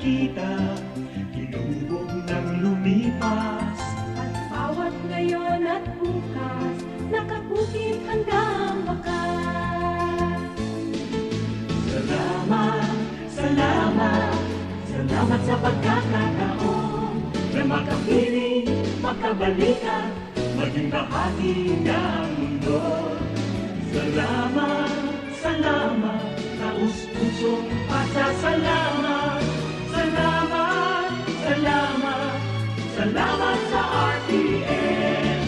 nakita, tinubog ng lumipas. At bawat ngayon at bukas, nakabukit hanggang wakas. Salamat, salamat, salamat sa pagkakataon na makapiling, makabalikan, maging bahagi ng mundo. Salamat, salamat, taus-pusong pasasalamat. Salamat, salamat, salamat sa RPN.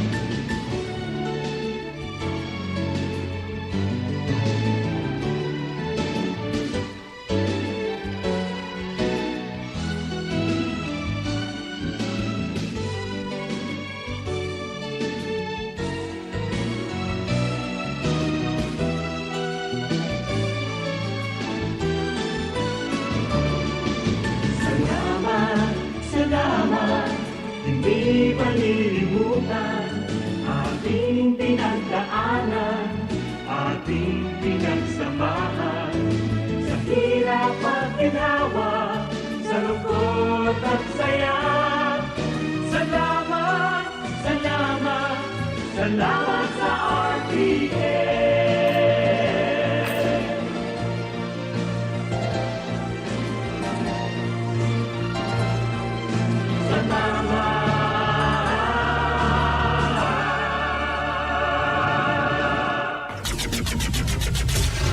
Salamat, salamat, hindi malilimutan ating pinagdaanan, ating pinagsamahan. Sa hirap at ginawa, sa lungkot at saya. Salamat, salamat, salamat sa RPN.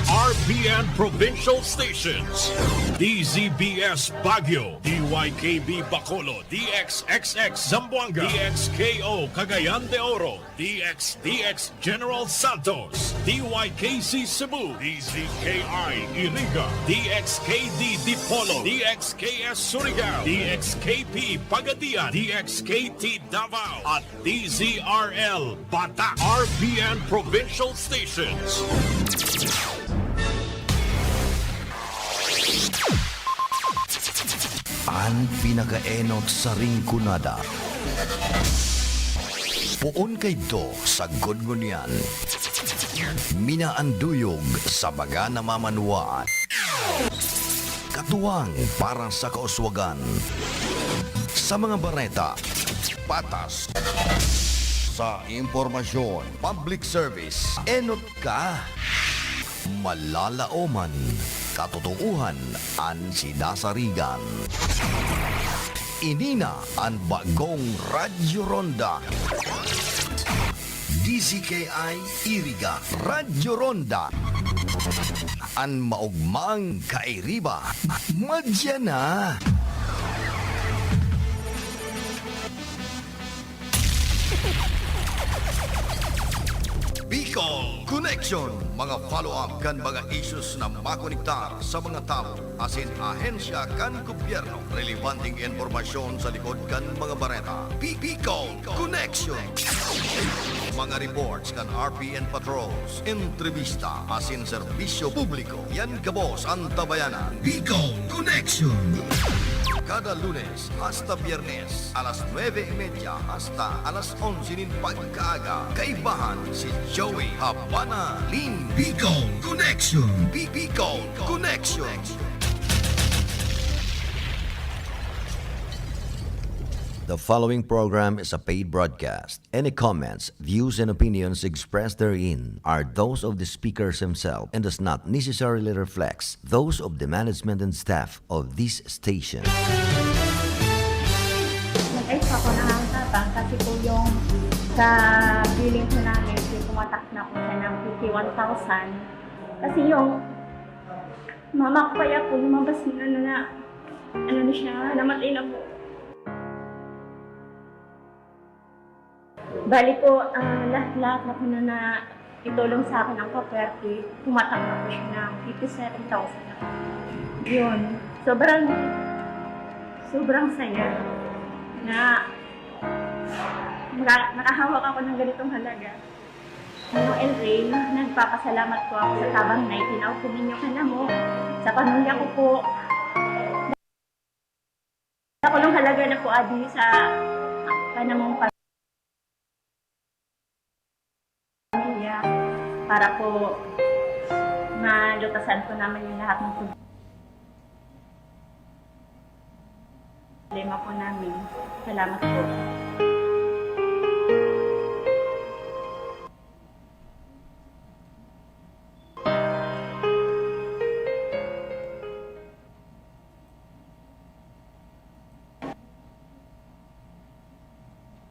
RPN Provincial Stations, DZBS Baguio, DYKB Bacolod, DXXX Zamboanga, DXKO Cagayan de Oro, DXDX General Santos, DYKC Cebu, DZKI Iriga, DXKD Dipolo, DXKS Surigao, DXKP Pagadian, DXKT Davao, at DZRL Bata. RPN Provincial Stations. Ang pinakaenot sa ringkunada. Puon kay do sa gudngunyan. Minaanduyog sa baga na mamanuan. Katuwang para sa kauswagan. Sa mga bareta, patas. Sa impormasyon, public service, enot ka. Malalaoman, katotohanan ang sinasarigan. Inina ang bagong Radyo Ronda. DZKI Iriga Radyo Ronda. Ang maugmang kairiba. Madya na. Bicol Connection, mga follow-up kan mga issues na makonektar sa mga tao, asin ahensya kan gobyerno, relevanting informasyon sa likod kan mga bareta. Bicol Connection. Mga reports kan RPN patrols, entrevista, asin serbisyo publiko. Yan kabos ang tabayanan. Bicol Connection. Kada Lunes hasta Biyernes, alas 9:30 hasta alas 11 nin pagkaaga. Kaibahan si Joey Habana Lin. Bicol Connection. Bicol Connection. The following program is a paid broadcast. Any comments, views, and opinions expressed therein are those of the speakers himself and does not necessarily reflect those of the management and staff of this station. Nag-ayos ako ng hangtapang kasi po yung sa billing ko namin, pumatak na po siya ng 51,000. Kasi yung mama ko kaya po lumabas na siya, namatay na po. Bali po, lahat-lahat na po na itulong sa akin ang kapwerte, pumatak na po siya ng 57,000. Yun. Sobrang saya na nakahawak ako ng ganitong halaga. El Rey, nagpapasalamat po ako sa tabang na itinaw ko ninyo ka na mo. Sa pamilya ko po. Ako ng halaga na po adi sa kanamong pamilya para po malutasan po naman yung lahat ng problema. Lima po namin. Salamat po.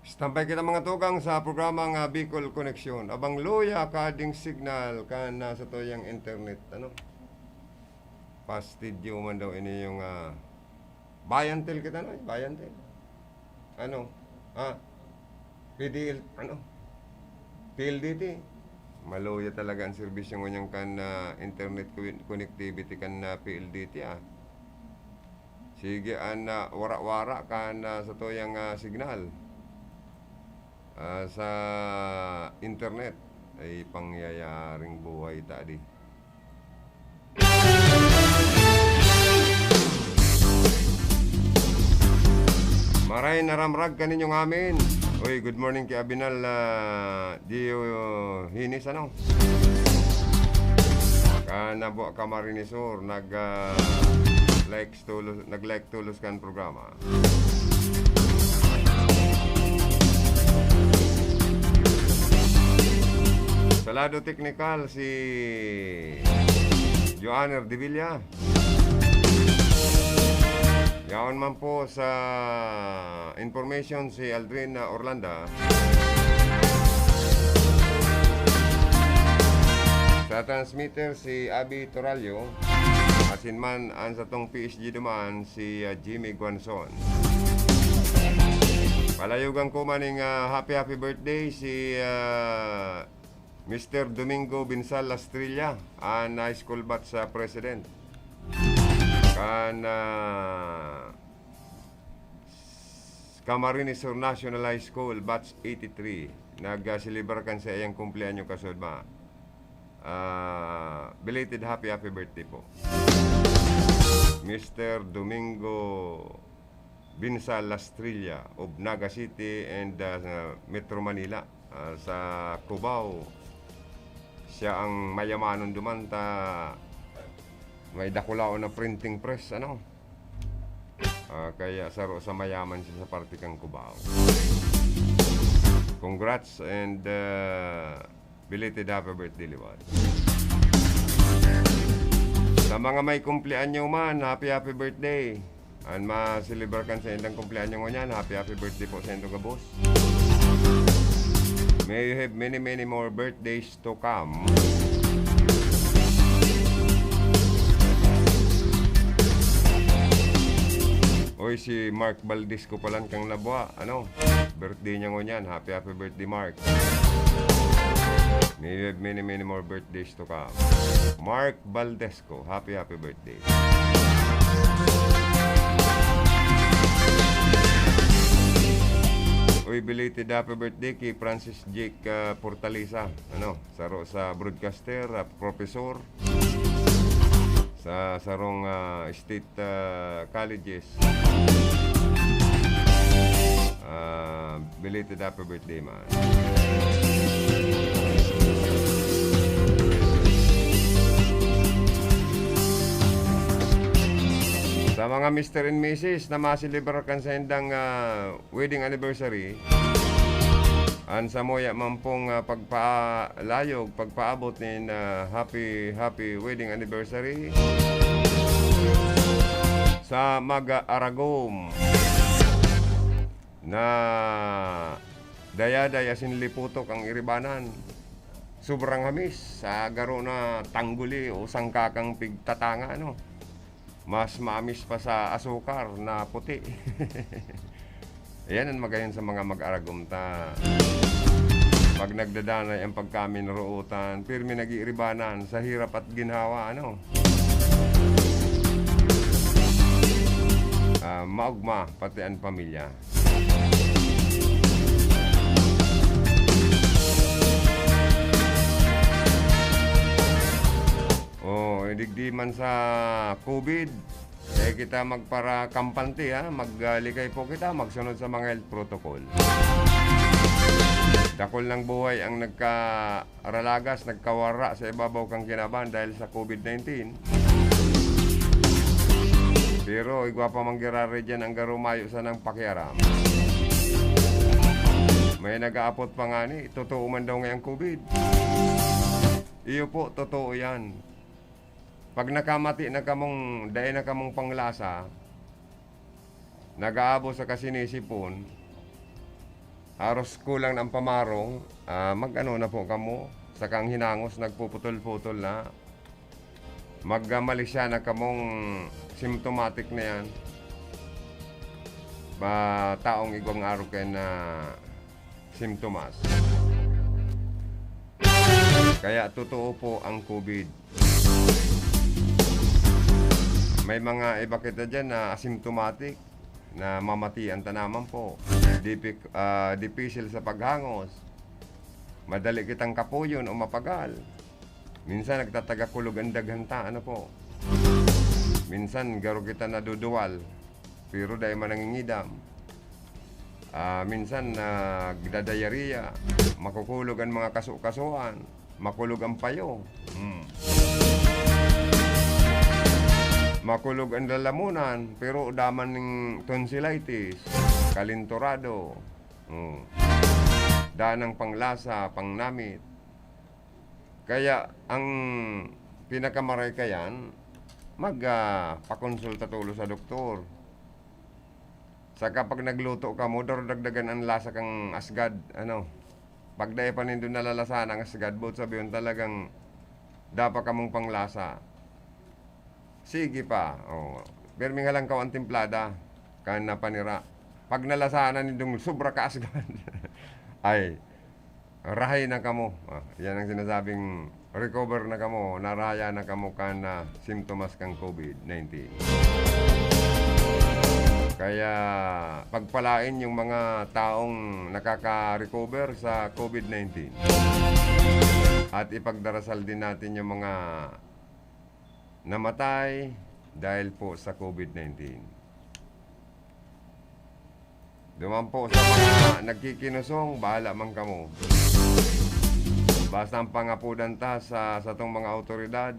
Stampay kita mga tugang sa programang Bicol Connection. Abang luya kading signal kan sa toyang internet. Ano? Pastidyo man daw ini yung bayantel kita no? Bayantel. Ano? PDL, ano? PLDT. Maluya talaga ang serbisyo ng kan internet connectivity kan PLDT Sige wara-wara kan sa toyang signal. Sa internet ay pangyayaring buhay tadi. Maray naramrag kaninyong amin. Uy, good morning kay Abinal Dio Hinis ano? Kanabo ka Marinisor nag-like tulos kan programa. Salado Technical si Joanner de Villa. Yaon man po sa information si Aldrin Orlando. Sa transmitter si Abby Toralio. Asin man ang sa tong PSG duman si Jimmy Guanzon. Palayugan ko maning happy birthday si Mr. Domingo Binsal Lastrilla, ang high school batch sa president. Camarines Sur National High School batch 83. Nag-celebrate kan sa iyang kumpleanyo kasod ma. Belated happy birthday po. Mr. Domingo Binsal Lastrilla of Naga City and Metro Manila sa Cubao. Siya ang mayamanon dumanta. May dakulao na printing press ano. Kaya saro sa mayaman siya sa parte kang Cubao. Congrats and belated happy birthday Liwad. Sa mga may kumpleanyo man, happy birthday. Ang ma-celebrate sa indang kumpleanyo ngunyan, happy birthday po sa indong kabos. May you have many more birthdays to come. Oy, si Mark Valdez ko palang kang nabwa. Ano? Birthday niya ngunyan. Happy birthday, Mark. May you have many more birthdays to come. Mark Valdez ko. Happy birthday. Uy, belated happy birthday kay Francis Jake Portalisa. Ano, saro sa broadcaster, professor sa sarong state colleges. Belated happy birthday man. Sa mga Mr. and Mrs. na masiliberakan sa indang wedding anniversary, an sa moya mampong pagpaalayog, pagpaabot ni happy wedding anniversary sa Mag-Aragom na dayaday asin liputok ang iribanan. Sobrang hamis sa garo na tangguli o sangkakang pigtatanga ano. Mas maamis pa sa asukar na puti. Ayan ang magayon sa mga Mag-Aragom ta. Pag nagdadanay ang pagkamin rootan, pirmi nag-iiribanan sa hirap at ginhawa, ano? Maugma, pati ang pamilya. Digdi man sa COVID, kita magpara kampante maglikay po kita, magsunod sa mga health protocol. Dakol ng buhay ang nagkaralagas, nagkawara sa ibabaw kang kinaban dahil sa COVID-19. Pero igwa pa manggirari dyan ang garumayo sa ng pakiaram. May nag-aapot pa nga ni, totoo man daw ngayong COVID. Iyo po, totoo yan. Pag nakamati na kamong, dahil na kamong panglasa, nag-aabo sa kasinisipon, aros kulang ng pamarong, mag-ano na po kamo, sa kang hinangos, nagpuputol-putol na, magmalisya na kamong symptomatic na yan, taong igwang araw kayo na simptomas. Kaya totoo po ang COVID. May mga iba kita dyan na asymptomatic, na mamatian tanaman po. Dipisil sa paghangos. Madali kitang kapuyon o mapagal. Minsan nagtatagakulog ang daghanta, ano po. Minsan garo kita naduduwal, pero dahil manangingidam. Minsan nagdadayariya, makukulog ang mga kaso-kasuan, makulog ang payo. Makulog ang lalamunan, pero daman ng tonsillitis, kalintorado, danang panglasa, pangnamit. Kaya ang pinakamaray kayan, pakonsulta tulo sa doktor. Sa kapag nagluto ka mo, dagdagan ang lasa kang asgad, ano. Pag dahil pa nindun nalalasan ang asgad, but sabihin talagang dapat kamong panglasa. Sige pa. Pero nga lang ka ang timplada. Kan na panira. Pag nalasanan nindong sobra ka asgad, ay, rahay na kamo. Yan ang sinasabing recover na kamo, naraya na kamo kan na simptomas kang COVID-19. Kaya pagpalain yung mga taong nakaka-recover sa COVID-19. At ipagdarasal din natin yung mga namatay dahil po sa COVID-19. Duman po sa mga nagkikinusong, bahala man kamo. Basta ang pangapudan ta sa tong mga autoridad,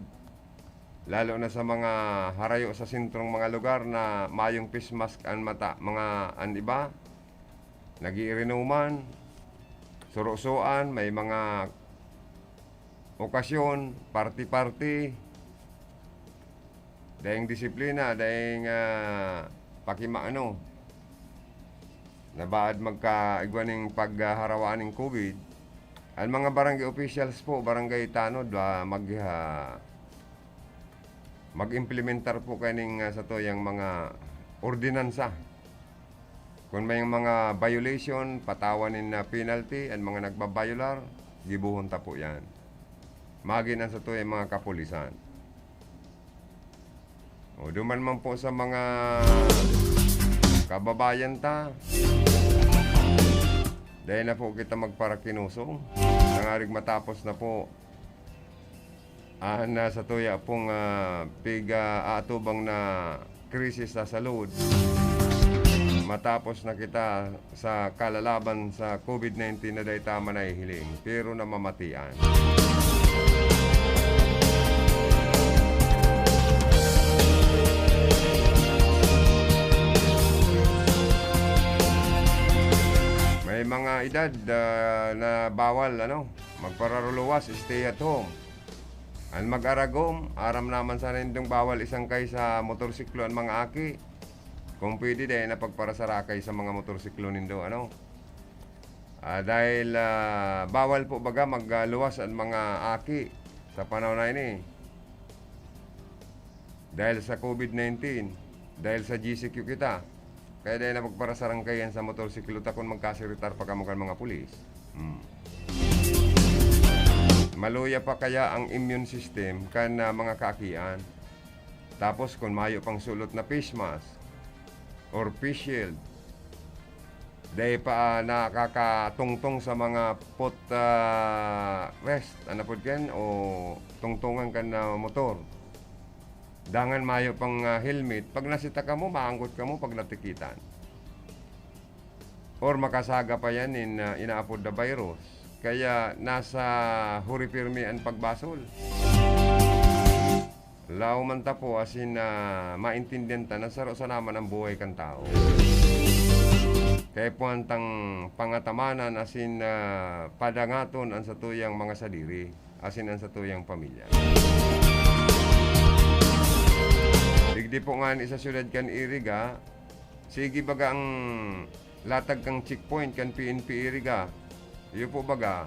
lalo na sa mga harayo sa sentrong mga lugar na mayong face mask ang mata, mga iba, nagiirinuman, surusuan, may mga okasyon, party-party, dahing disiplina, dahing pakimaano, nabaad magkaigwaning pagharawaan ng COVID. Ang mga barangay officials po, barangay tanod, mag-implementar po kaning sa to yung mga ordinansa. Kung may mga violation, patawanin na penalty, ang mga nagbabayular, gibuhon ta po yan. Magin sa to yung mga kapulisan. O duman man po sa mga kababayan ta, dahil na po kita magparakinusong, nangarig matapos na po sa tuya pong atubang na krisis sa salud. Matapos na kita sa kalalaban sa COVID-19 na dahi tama na ihiling, pero na mamatian. May mga edad na bawal magpararuluwas, stay at home. Ang mag-aragom, aram naman sana indong bawal isang kay sa motorsiklo ang mga aki. Kung pwede dahil na pagparasarakay sa mga motorsiklo nindo, dahil bawal po baga magluwas ang mga aki sa panahon na ini. Dahil sa COVID-19, dahil sa GCQ kita. Kaya dahil na pagparasarangkayan sa motorsiklo ta kung magkasiritar pa kamukan mga pulis. Maluya pa kaya ang immune system kan mga kaakian. Tapos kung mayo pang sulot na face mask or face shield, dahil pa nakakatungtong sa mga pot rest, po yan, o tungtungan kan na motor. Dangan mayo pang helmet, pag nasita ka mo, maanggot ka mo pag natikitan. Or makasaga pa yan inaapod na virus. Kaya nasa huripirmi ang pagbasol. lao man ta po asin na maintindihan ta na saro sa naman ang buhay kan tao. Kaya po antang pangatamanan asin padangaton ang satuyang mga sadiri, asin ang satuyang pamilya. Digdi po nga ni sa syudad kan Iriga, sige baga ang latag kang checkpoint kan PNP Iriga. Iyo po baga,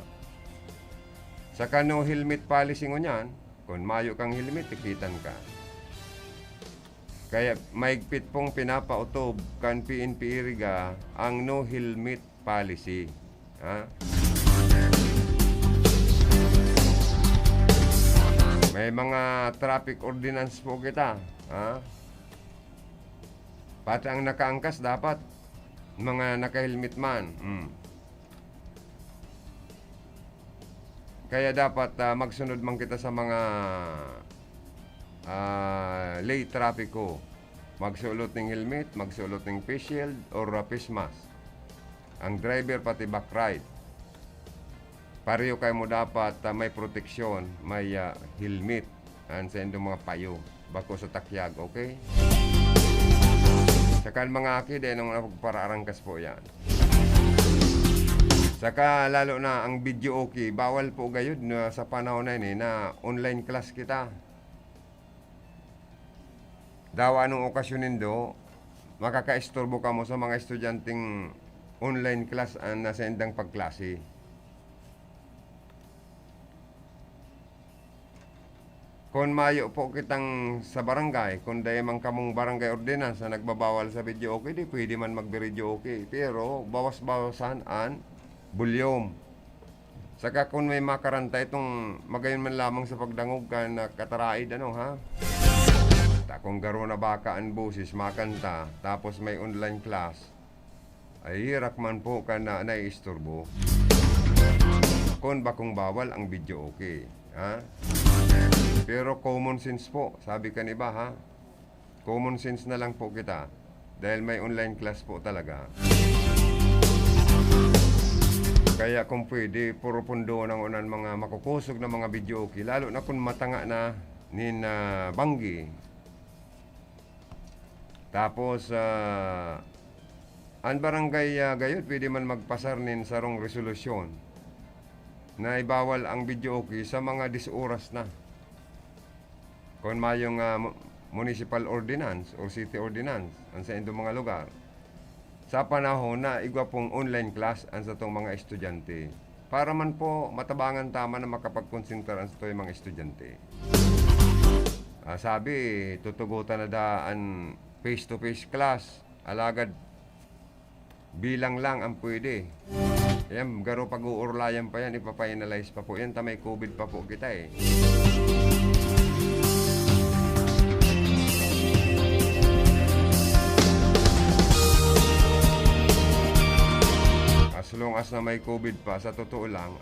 sa kano helmet policy ngo niyan, kung mayo kang helmet, tikitan ka. Kaya maigpit pong pinapautob kan PNP Iriga ang no helmet policy. Ha? May mga traffic ordinance po kita. Ha? Pati ang nakaangkas dapat mga naka-helmet man. Kaya dapat magsunod man kita sa mga late traffico. Magsulot ng helmet, magsulot ng face shield or face mask. Ang driver pati back ride. Pareho kayo mo dapat may proteksyon, may helmet, and sa indong mga payo. Bako sa takyag, okay? Saka mga aki, dahil nung napagpararangkas po yan. Saka lalo na ang video okay, bawal po gayud na sa panahon na yun na online class kita. Dawa anong okasyonin do, makakaistorbo ka mo sa mga estudyanteng online class ang nasa indang pagklase. Kung mayo po kitang sa barangay, kung dahil man kamong barangay ordinance na nagbabawal sa video okay, di pwede man mag-video okay. Pero bawas-bawasan ang bulyom. Saka kung may makaranta itong magayon man lamang sa pagdangog ka na kataraid, ano ha? Kung garo na baka ang busis makanta, tapos may online class, ay hirak man po ka na naiisturbo. Kung bakong bawal ang video okay, ha? Pero common sense po, sabi ka ni ba ha? Common sense na lang po kita, dahil may online class po talaga. Kaya kung pwede, puro pundo ng unan mga makukusog na mga video okay, lalo na kung matanga na nin banggi. Tapos, ang barangay gayot, pwede man magpasar nin sarong resolusyon na ibawal ang video okay sa mga 10 oras na. Kung mayong municipal ordinance or city ordinance ang sa indong mga lugar, sa panahon na igwa pong online class ang sa itong mga estudyante, para man po matabangan tama na makapagkonsentra ang sa itong mga estudyante. Sabi, tutugutan na daan face-to-face class, alagad bilang lang ang pwede. Yan, garo pag-uurlayan pa yan, ipapainalize pa po yan, tamay COVID pa po kita eh. As long as na may COVID pa, sa totoo lang,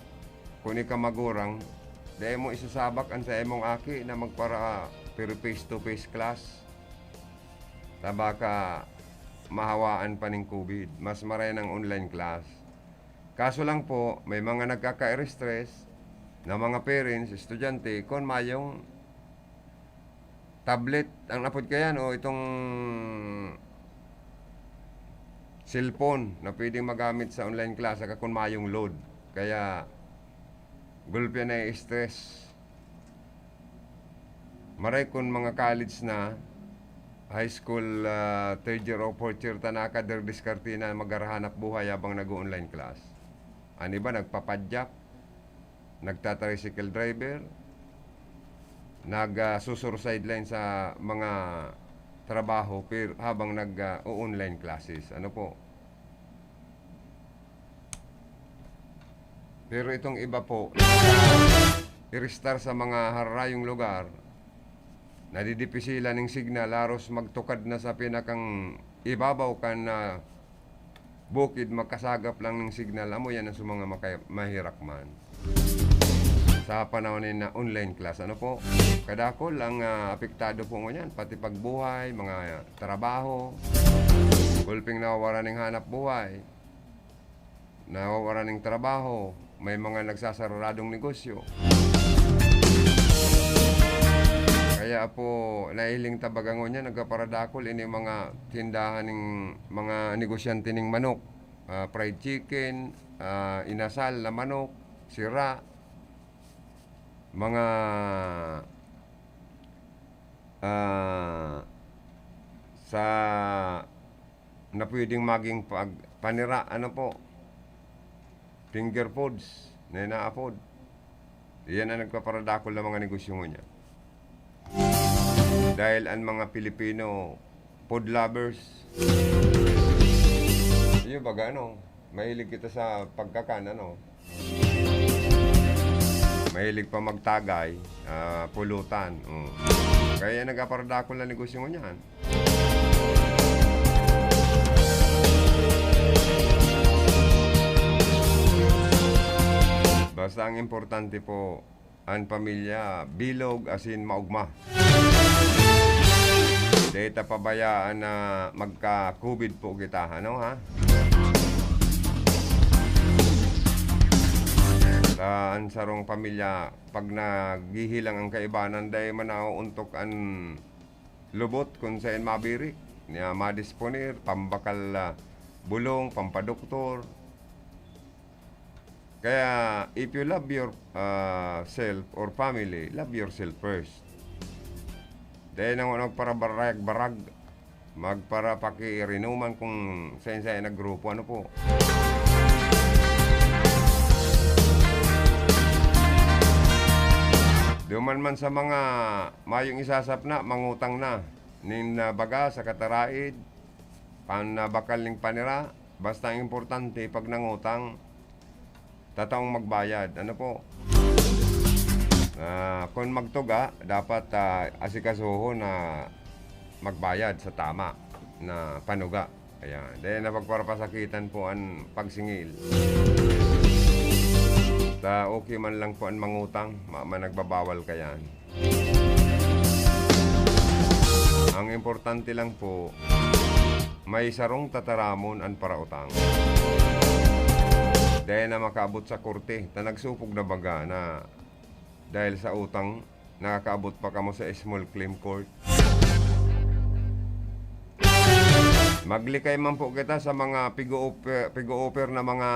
kung ika magurang, dahil mo isasabak ang sa emong aki na magpara pero face-to-face class. Tabaka mahawaan pa ng COVID, mas maray ng online class. Kaso lang po, may mga nagkaka-stress na mga parents, estudyante, kung mayong tablet, ang napod kayan o itong cellphone na pwedeng magamit sa online class, saka kung mayong load. Kaya, gulpya na stress. Maray kung mga college na, high school, third year o fourth year, tanaka, diskarte na magarahanap buhay habang nag-online class. Ano ba, nagpapadyak, nagtatricycle driver, nagsusur sideline sa mga trabaho habang nag-online classes. Ano po? Pero itong iba po, i-restart sa mga harayong lugar, nadidipisilan ng signal, laros magtukad na sa pinakang ibabaw kan na bukid, magkasagap lang ng signal. Amo yan ang sa mga mahirak man. Sa panahon na online class, ano po? Kadakol ang apektado po ngunyan, pati pagbuhay, mga trabaho, gulping nawawara ng hanap buhay, nawawara ng trabaho, may mga nagsasaradong negosyo. Kaya Kaya po nailing tabagango niya nagkaparadakol ini mga tindahan ng mga negosyante ng manok, fried chicken, inasal na manok, sira, mga sa na pwedeng maging panira, ano po, finger foods, na ina-afford. Yan ang nagpaparadakol ng mga negosyo mo niya. Dahil ang mga Pilipino, food lovers, yun baga ano, mahilig kita sa pagkakan, ano. Mahilig pa magtagay, pulutan. Kaya nagpaparadakol ng negosyo mo niyan. Basta ang importante po, ang pamilya, bilog asin maugma. Dito pabayaan na magka-COVID po kita, ano ha? Ang sarong pamilya, pag naghihilang ang kaibanan, dahil manauuntok ang lubot kung saan mabiri, niya madisponer, pambakal bulong, pampadoktor. Kaya, if you love your self or family, love yourself first. Dahil nang nagparabarag-barag, magpara pakirinuman kung saan-saan naggrupo, ano po. Duman man sa mga mayong isasap na, mangutang na, nin baga sa kataraid, bakal ning panira, basta ang importante, pag nangutang, tataong magbayad. Ano po? Kung magtuga, dapat asikasuho na magbayad sa tama na panuga. Ayan. Dahil napagparapasakitan po ang pagsingil. Okay man lang po ang mangutang, nagbabawal ka yan. Ang importante lang po, may sarong tataramon ang parautang. Dahil na makaabot sa korte, na nagsupog na baga na dahil sa utang, nakakaabot pa kamo sa small claim court. Maglikay man po kita sa mga pigo-offer na mga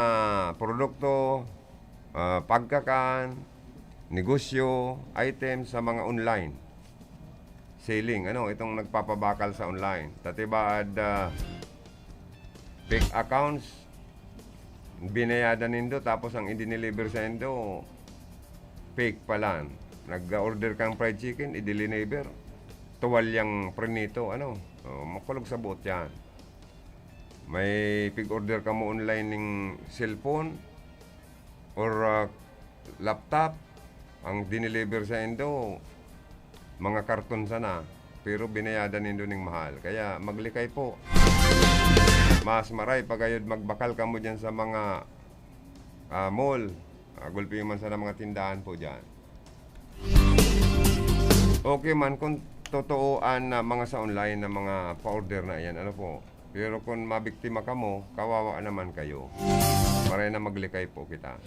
produkto, pagkakan, negosyo, items sa mga online. Selling, ano, itong nagpapabakal sa online. Tatibad, fake accounts, binayadan nindo tapos ang i-deliver sa indo fake pala. Nag-order kang fried chicken, i-deliver tuwalyang prenito, ano, makulog sa buot yan. May pig-order ka mo online ng cellphone or laptop, ang dineliver sa indo mga karton sana, pero binayadan nindo ng mahal. Kaya maglikay po. Mas maray pagayod magbakal ka mo dyan sa mga mall, gulpi man sa mga tindahan po dyan. Okay man kung totooan na mga sa online na mga pa-order na yan, ano po. Pero kung mabiktima ka mo, kawawa naman kayo. Maray na maglikay po kita.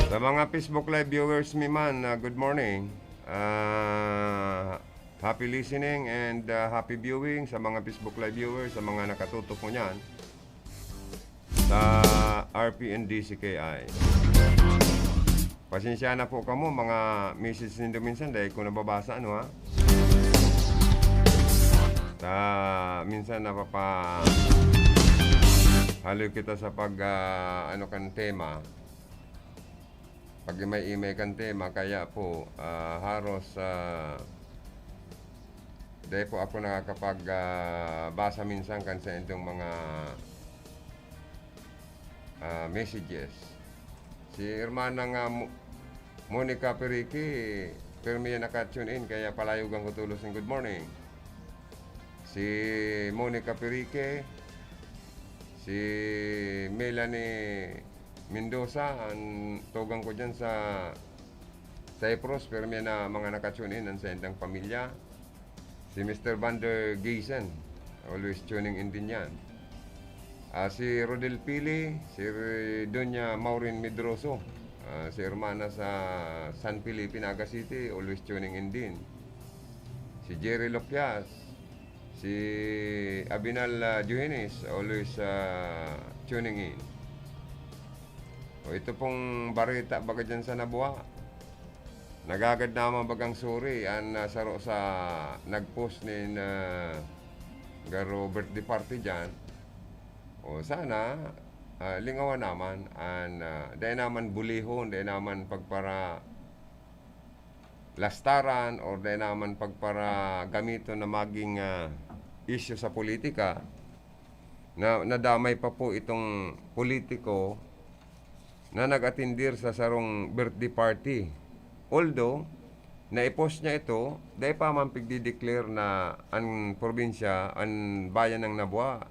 Sa mga Facebook Live viewers mi man, good morning. Happy listening and happy viewing sa mga Facebook Live viewers, sa mga nakatutok mo niyan sa RPNDCKI. Pasensya na po kamo mga message nindo minsan dahil ko nababasa, ano ha. Minsan napapa halo kita sa pag ano kan tema. Pag may email kan tema, kaya po haros dahil po ako nakakapag-basa minsan kan sa itong mga messages. Si Hermana nga Monica Perique, pero may naka-tune in, kaya palayugan ko tulos ng good morning. Si Monica Perique, si Melanie Mendoza, ang tugang ko dyan sa Cyprus, pero may na mga nakatune in ang sa endang pamilya. Si Mr. Van der Geysen, always tuning in din yan. Si Rodel Pili, si Doña Maureen Medroso, si Hermana sa San Felipe, Naga City, always tuning in din. Si Jerry Lopias, si Abinal Johannes, always tuning in. O ito pong barita baga dyan sa Nabuha. Nagagad naman bagang suri ang saro sa nag-post ni Robert Di Party dyan. O sana lingawan naman an dahil naman bulihon, dahil naman pagpara lastaran or dahil naman pagpara gamito na maging issue sa politika na nadamay pa po itong politiko na nag-atindir sa sarong birthday party. Although na-post niya ito, dahil pa man pigdi-declare na ang probinsya, ang bayan ng Nabuha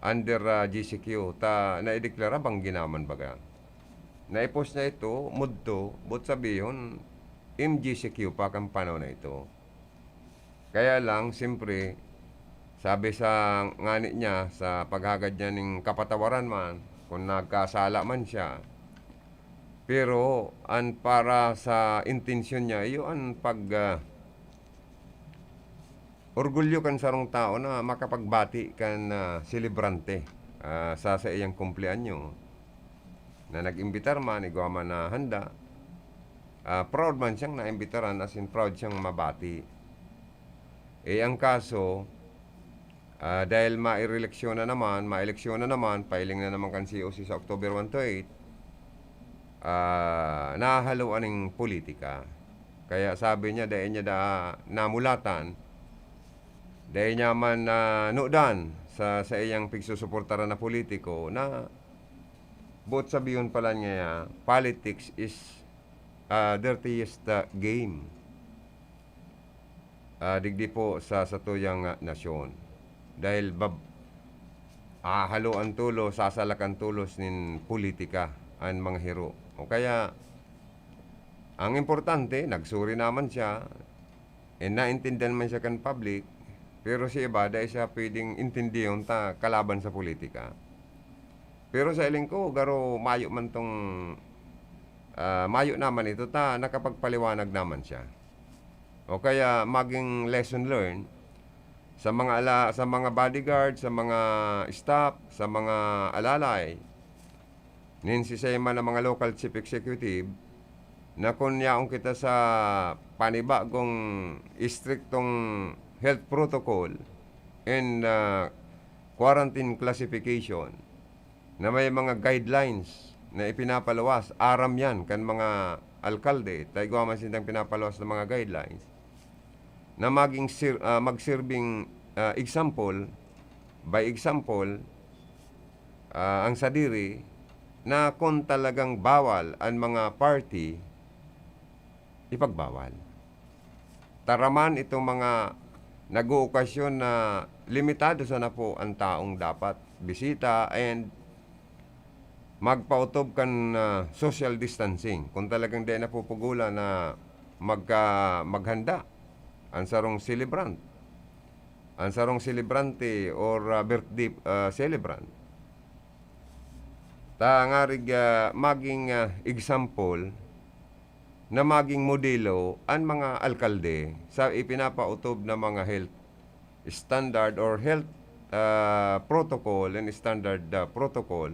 under GCQ, na-ideklara bang ginaman baga. Na-post niya ito, mudto, but sabihin, MGCQ pa kang panahon na ito. Kaya lang, siyempre, sabi sa ngani niya, sa paghagad niya ng kapatawaran man, kung nagkasala man siya, pero an para sa intensyon niya, yun orgulyo kan sarong tao na makapagbati kan celebrante sa iyang kumpleanyo na nag-imbitar man, igawa man na handa. Proud man siyang na-imbitaran, as in proud siyang mabati. Ang kaso, dahil ma-eleksyon na naman, filing na naman kan COC sa October 1 to 8, nahaluan ng politika. Kaya sabi niya, dahil niya namulatan, dahil niya man nudan sa iyang pigsusuportaran na politiko na buot sabihin pala niya, politics is dirtiest game. Digdi po sa tuyang nasyon. Dahil haluan tulo, sasalakan tulos nin politika ang mga hero. O kaya, ang importante, nagsuri naman siya, naintindihan man siya kan public, pero si iba, dahil siya pwedeng intindiyon kalaban sa politika. Pero sa iling ko, garo mayo man tong, mayo naman ito, nakapagpaliwanag naman siya. O kaya, maging lesson learned, sa mga bodyguard, sa mga staff, sa mga alalay, ninsisema ng mga local chief executive, na kung yaong kita sa panibagong istriktong health protocol and quarantine classification, na may mga guidelines na ipinapalawas, aram yan kan mga alkalde, tayo man sindang pinapalawas ng mga guidelines, na maging magsirbing example, by example, ang sadiri, na kung talagang bawal ang mga party, ipagbawal. Taraman itong mga nag-ookasyon na limitado sana po ang taong dapat bisita and magpautob kan social distancing. Kung talagang di napupugulan na maghanda ang sarong celebrant, ang sarong celebrante or birthday celebrant. Ngarig maging example na maging modelo ang mga alkalde sa ipinapautob na mga health standard or health protocol and standard protocol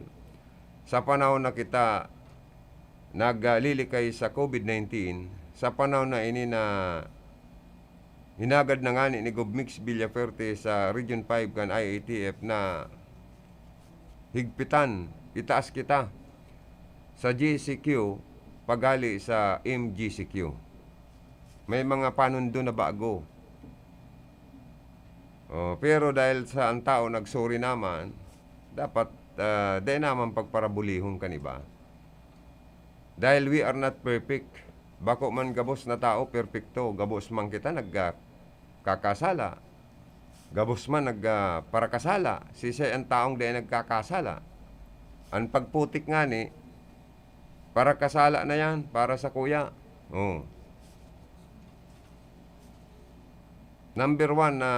sa panahon na kita naglilikay sa COVID-19, sa panahon na ini na hinagad na nga ni Gov. Mix Villaferte sa Region 5 kan IATF na higpitan, itaas kita sa GCQ pagali sa MGCQ. May mga panundo na bago. Pero dahil sa ang tao nagsuri naman, dapat dahil naman pagparabulihon kaniba. Dahil we are not perfect. Bako man gabos na tao, perfecto. Gabos man kita nagkakasala. Gabos man nagparakasala. Sisay ang taong dahil nagkakasala. Ang pagputik nga ni, para kasala na yan, para sa kuya. Oh. Number 1 na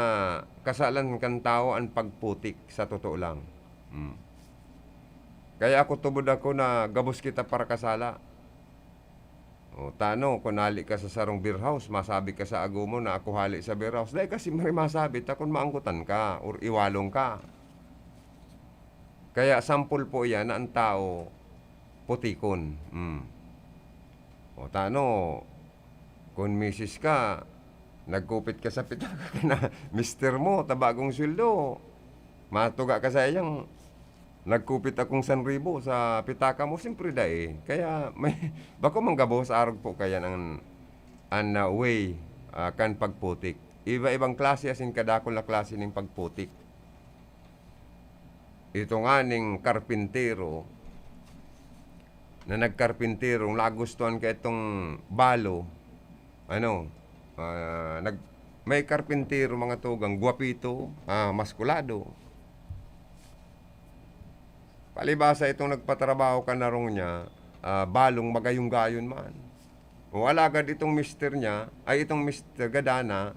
kasalan kan tao ang pagputik sa totoo lang. Kaya ako tubod ako na gabos kita para kasala. O tano, kung nali ka sa sarong beer house, masabi ka sa ago mo na ako hali sa beer house. Dahil kasi may masabi, takon maangkutan ka or iwalong ka. Kaya sampul po yan na ang tao putikon. O tano, kung misis ka, nagkupit ka sa pitaka ka na mister mo, tabagong sweldo. Matuga ka sa iyang, nagkupit akong 1,000 sa pitaka mo, siyempre dahi. Kaya may, bako manggabo sa arog po kaya ng way kan pagputik. Iba-ibang klase asin kadakol na klase ng pagputik. Ito nga ning karpintero, na nagkarpintero, nagustuhan ka itong balo, may karpintero mga tugang, guwapito, maskulado. Palibasa itong nagpatrabaho ka na rong niya, balong magayong-gayon man. O alagad itong mister niya, ay itong mister gadana,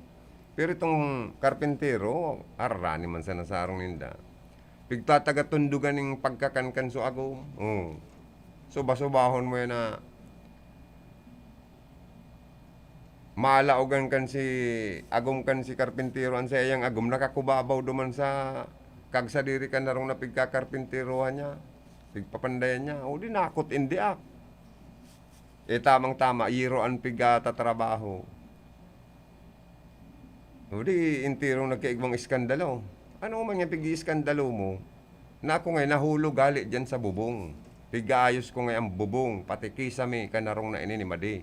pero itong karpintero, ararani man sa nasarong ninda. Pigtataga-tundugan ng pagkakankan so ago. So basubahon mo yan na maalaogan kan si agom kan si karpintero an sa iyang agom nakakubabaw duman sa kagsadiri kan narong na pigkakarpinterohan niya, pigpapandayan niya. O di nakot indiak. Tamang-tama, iro ang pigtatrabaho. O di intirong nagkaigwang iskandalo. Ano man yung pig-iskandalo mo? Na ako ngay nahulog gali dyan sa bubong. Pig-aayos ko ngay ang bubong, pati kisame ka narong na ini ni Madi.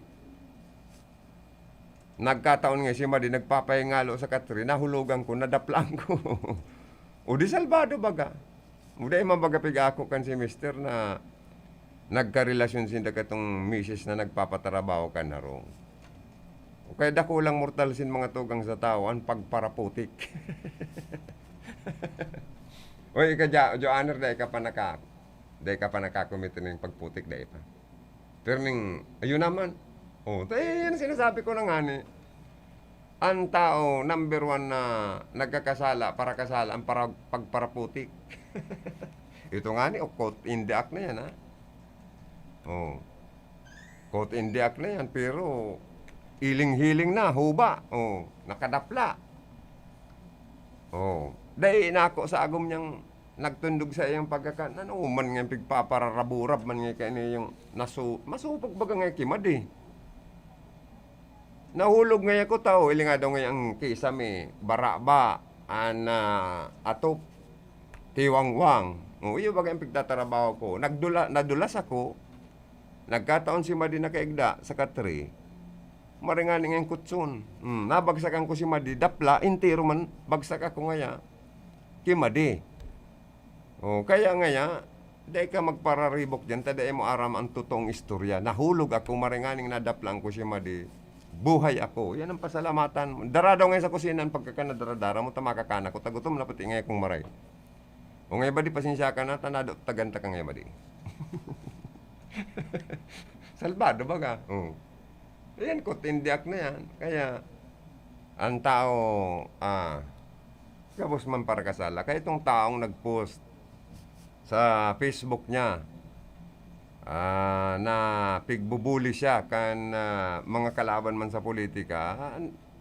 Nagkataon nga si Madi, nagpapahingalo sa katri, nahulugan ko, nadaplang ko. O di salbado baga. O di mabaga pig-ako kan si mister na nagkarelasyon sinda katong misis na nagpapatrabaho ka narong. O kaya dakulang mortal sin mga tugang sa tao, ang pagparaputik. Oy, Joanner, dahil ka pa nakakomite ng pagputik, dahil pa. Pero ayun naman. Yan sinasabi ko na nga ni. Ang tao, number 1 na nagkakasala, para kasala, ang pagparaputik. Ito nga ni, quote in the act na yan, ha? Quote in the act na yan, pero iling-hiling na, huba. Nakadapla. Dahil inako sa agom niyang nagtundog sa iyang pagkakan. Man nga pigpapararaburab man nga kaya yung masupag baga nga kimadi. Nahulog nga ako tao, ili nga daw nga ang kisame, baraba, atop, tiwangwang. Iyo baga yung pigtatarabaho ko. Nadulas ako, nagkataon si Madi nakaigda sa katri, maringaning ang kutsun. Nabagsakan ko si Madi, dapla, intiro man, bagsak ako ngaya, kimadi. Kaya ngaya, dahil ka magpararibok dyan, tadai mo aram ang totoong istorya. Nahulog ako, maringaning nadaplang ko si Madi, buhay ako. Yan ang pasalamatan. Daradaw ngayon sa kusina, pagkakanadaradara mo, tamakakana ko, tagutom na pati ngayon kong maray. Ngayon ba di pasensya ka na, tanado, taganta ka ngayon ba di? Salbado baga. Yan, kutindiak na yan. Kaya, ang tao, kabos man para kasala. Kaya itong taong nag-post sa Facebook niya, na pigbubuli siya kan mga kalaban man sa politika,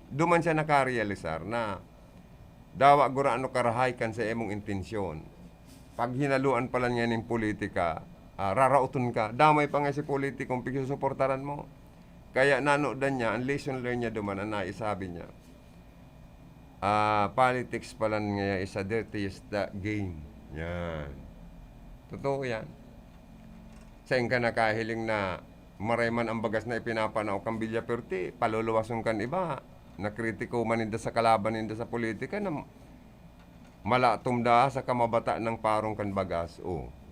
duman siya nakarealisar na dawa gura ano karahay kan sa emong intensyon. Pag hinaluan pala niya ng politika, rarauton ka. Damay pa nga si politikong pigsusuportaran mo. Kaya nanodan niya, ang lesson learned niya duman, ang naisabi niya, politics pala nga is a dirtiest game. Yan. Totoo yan. Saan ka nakahiling na marayman ang bagas na ipinapanaw kang Villa Perte, paluluwason kan iba, nakritiko man ninda sa kalaban ninda sa politika na malatumda sa kamabata ng parong kan bagas.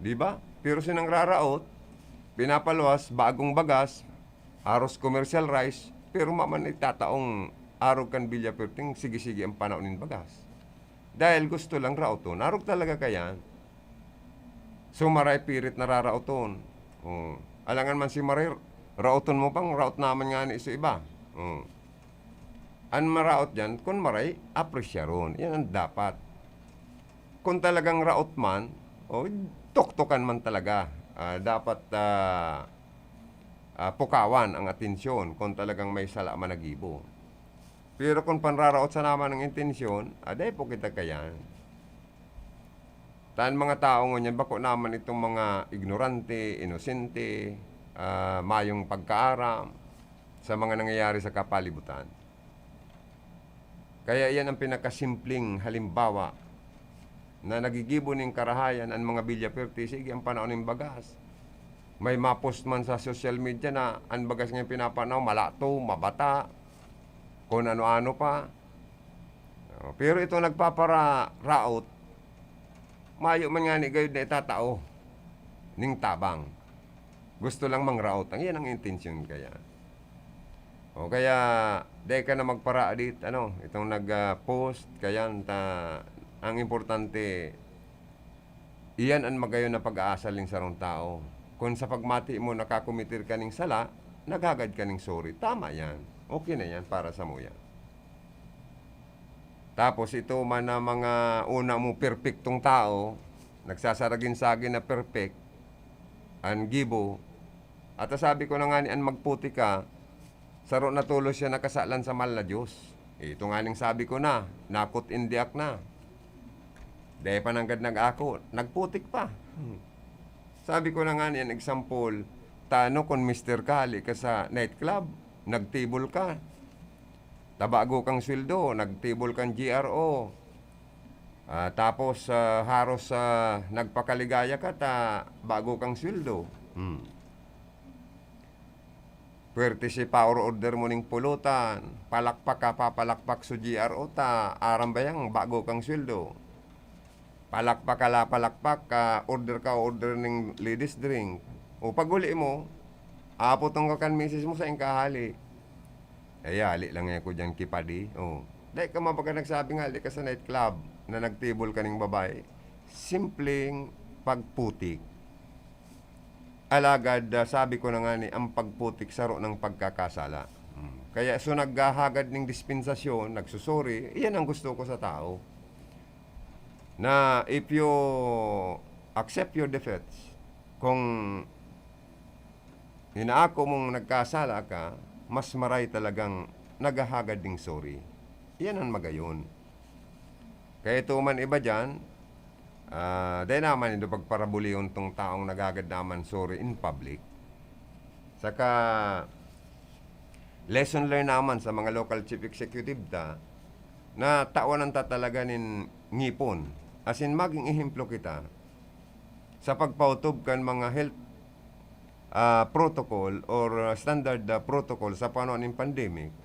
Di ba? Pero sinang raraot, pinapaluwas, bagong bagas, aros commercial rice, pero maman itataong arog kan Villa Perting, sige-sige ang panahon ng bagas. Dahil gusto lang raoton, arog talaga kayan. So maray pirit nararauton. Alangan man si maray, rauton mo pang raut naman nga ni sa iba. An maraot dyan, kung maray, apresyaron. Yan ang dapat. Kung talagang raot man, tuktukan man talaga. Dapat pukawan ang atensyon kung talagang may sala man nagibo. Pero kung panraraot sa naman ng intensyon, aday po kita kayan. Taan mga tao ngunyan, bako naman itong mga ignorante, inosente, mayong pagkaaram sa mga nangyayari sa kapalibutan. Kaya yan ang pinakasimpleng halimbawa na nagigibo ng karahayan ang mga Villa Perti. Sige, ang panahon ng bagas. May mapost man sa social media na ang bagas ngayon pinapanaw, malato, mabata, kung ano-ano pa. Pero ito nagpapara-raot, mayo man nga ni gayud na itatao ning tabang. Gusto lang mangraot. Ang yan ang intensyon kaya. Kaya dahil ka na magpara dit, itong nag-post, kaya ang importante, iyan ang magayon na pag-aasal ng sarong tao. Kung sa pagmati mo nakakumitir ka ng sala, naghagad ka ng sorry. Tama yan. Okay na yan para sa mo yan. Tapos ito man na mga una mo perfectong tao, nagsasaragin-sagin na perfect, ang gibo, at sabi ko na nga ni an magputi ka, saro na tulos siya nakasalan sa mahal na Diyos. Ito nga ning sabi ko na, nakot indiak na. Dahil pa nanggad nag-ako, nagputik pa. Sabi ko na nga niyan, example, tano kung Mr. Kali ka sa nightclub, nagtibol ka. Tabago kang sweldo, nagtibol kang GRO. Tapos haros nagpakaligaya ka, bago kang sweldo. Pwerte si power order mo ning pulutan, palakpak ka papalakpak sa GRO aram bayang bago kang sweldo. Palakpak ka, order ning ladies drink. O paguli mo, apotong ka kan misis mo sa ingkahali. Ali lang yan ko dyan kipadi. Dahil ka mabaga nagsabi nga, ali ka sa nightclub na nagtibol ka ning babae. Simpleng pagputik. Alagad, sabi ko na nga ni, ang pagputik saro ng pagkakasala. Kaya so naghahagad ng dispensasyon, nagsusuri, iyan ang gusto ko sa tao. Na if you accept your defects, kung hinaako mong nagkasala ka, mas maray talagang naghahagad ng sorry. Iyan ang magayon. Kaya ito man iba dyan, dahil naman ito pagparabuliyon tong taong nagagad naman sorry in public. Saka lesson learned naman sa mga local chief executive na tawanan talaga nin ngipon. As in maging ehemplo kita sa pagpautob kan mga health protocol or standard protocol sa panahon ng pandemic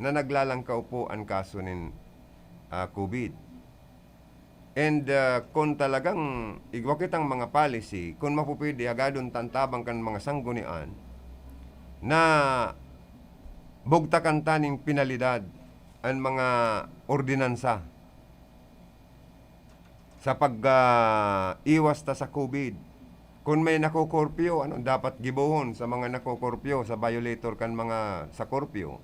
na naglalangkaw po ang kaso ng COVID. And kung talagang igwa kitang mga policy, kung mapupwede agadon tantabang kan mga sanggunian na bugtakan taning pinalidad ang mga ordinansa sa pag-iwas ta sa COVID. Kung may nakokorpyo, dapat gibuhon sa mga nakokorpyo, sa violator kan mga sa korpyo.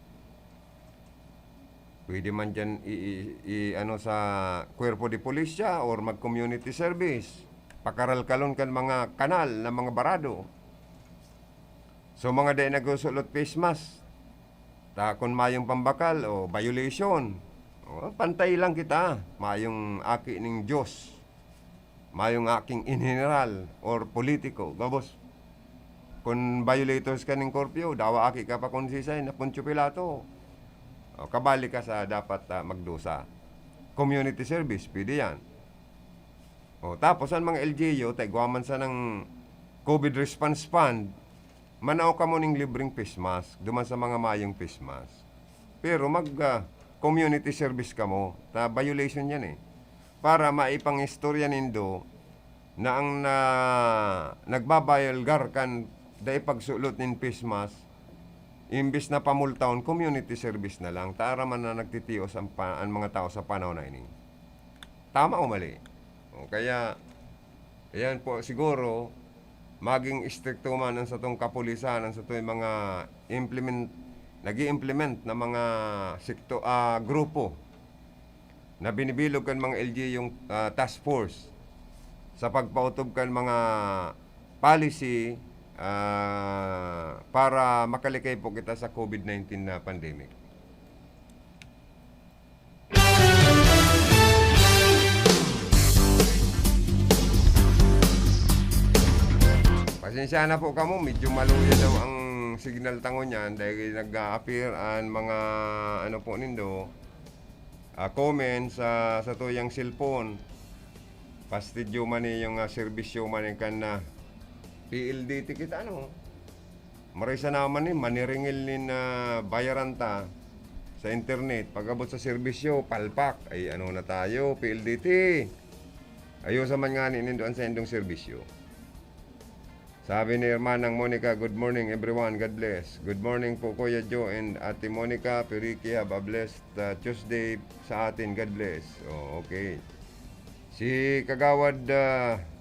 Pwede man dyan sa kwerpo de polisya or mag-community service. Pakaral-kalon kan mga kanal na mga barado. So mga day nagsusulot face mask. Kung mayong pambakal o violation, pantay lang kita. Mayong aki ning Diyos. Mayong aking in general or politiko. Gabos. Kung violators ka ng korpyo, dawa aki ka pa konsisay na Poncio Pilato. Kabali ka sa dapat magdusa. Community service, pwede yan. Tapos ang mga LGU, taigwaman sa ng COVID Response Fund, manaw ka mo ng libreng face mask, duman sa mga mayong face mask. Pero community service ka mo, violation yan eh. Para maipang-istorya nindo na ang nagbabayalgar kan dahil pagsulot ng face mask, imbis na pamultaon, community service na lang, tara man na nagtitios ang mga tao sa panahon na ini. Tama o mali? Kaya, Ayan po, siguro, maging stricto man ang sa itong kapulisan, ang sa itong mga nag-i-implement na mga grupo na binibilog kan mga LGU yung task force sa pagpautob kan mga policy para makalikay po kita sa COVID-19 na pandemic. Pasensya na po kamo, medyo maluya daw ang signal tango niyan dahil nag-appear ang mga ano po nindo comments sa tuyang cellphone. Pastidyo man yung serbisyo man yung kan na PLDT kita ano. Marisa naman maniringil ni bayaran ta sa internet. Pagabot sa serbisyo, palpak. Ay ano na tayo, PLDT. Ayaw sa man nga ninindoan sa indong serbisyo. Sabi ni Hermanang Monica, good morning everyone, God bless. Good morning po Kuya Joe and Ate Monica, Periki, have a blessed Tuesday sa atin, God bless. Oh, okay. Si Kagawad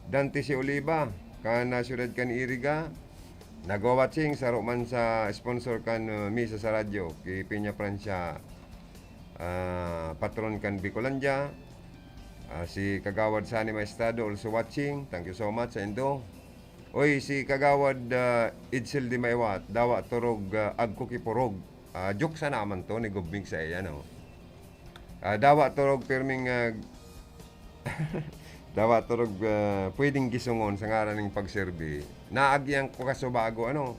Dante si Oliva, kana syudad kan Iriga, nagwa-watching sa man sa sponsor kan misa sa radyo, kay Piña Francia, patron kan Bicolandia. Si Kagawad Sani Maestado also watching, thank you so much sa Indo. Oy, si Kagawad Idsel di Maywat, dawa turog agkuki porog. Joke sa naman to, ni Gubmig sa iya, no? Dawa turog perming dawa turog pwedeng gisungon sa ngaran ng pagserbi. Naagyang ko kasubago, ano?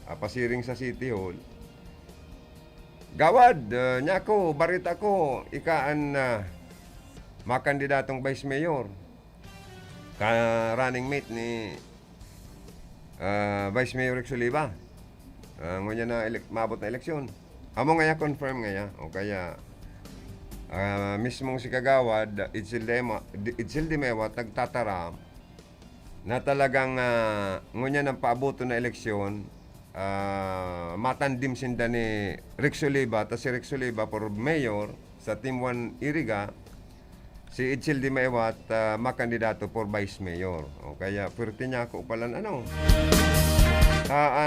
Pasiring sa City Hall. Gawad, nya ko, barita ko, ikaan makandidatong Vice Mayor. Running mate ni Vice Mayor Rex Oliva. Ngunya na mabot na eleksyon. Amo nga confirm nga ya. O kaya mismong si Kagawad Idsel di Mewat nagtataram na talagang ngunya ng paaboto na eleksyon, matandim sinda ni Rex Oliva, ta si Rex Oliva for mayor sa Team 1 Iriga, si Idsel di Mewat makandidato for vice mayor. O kaya pwerte niya ako pala ano.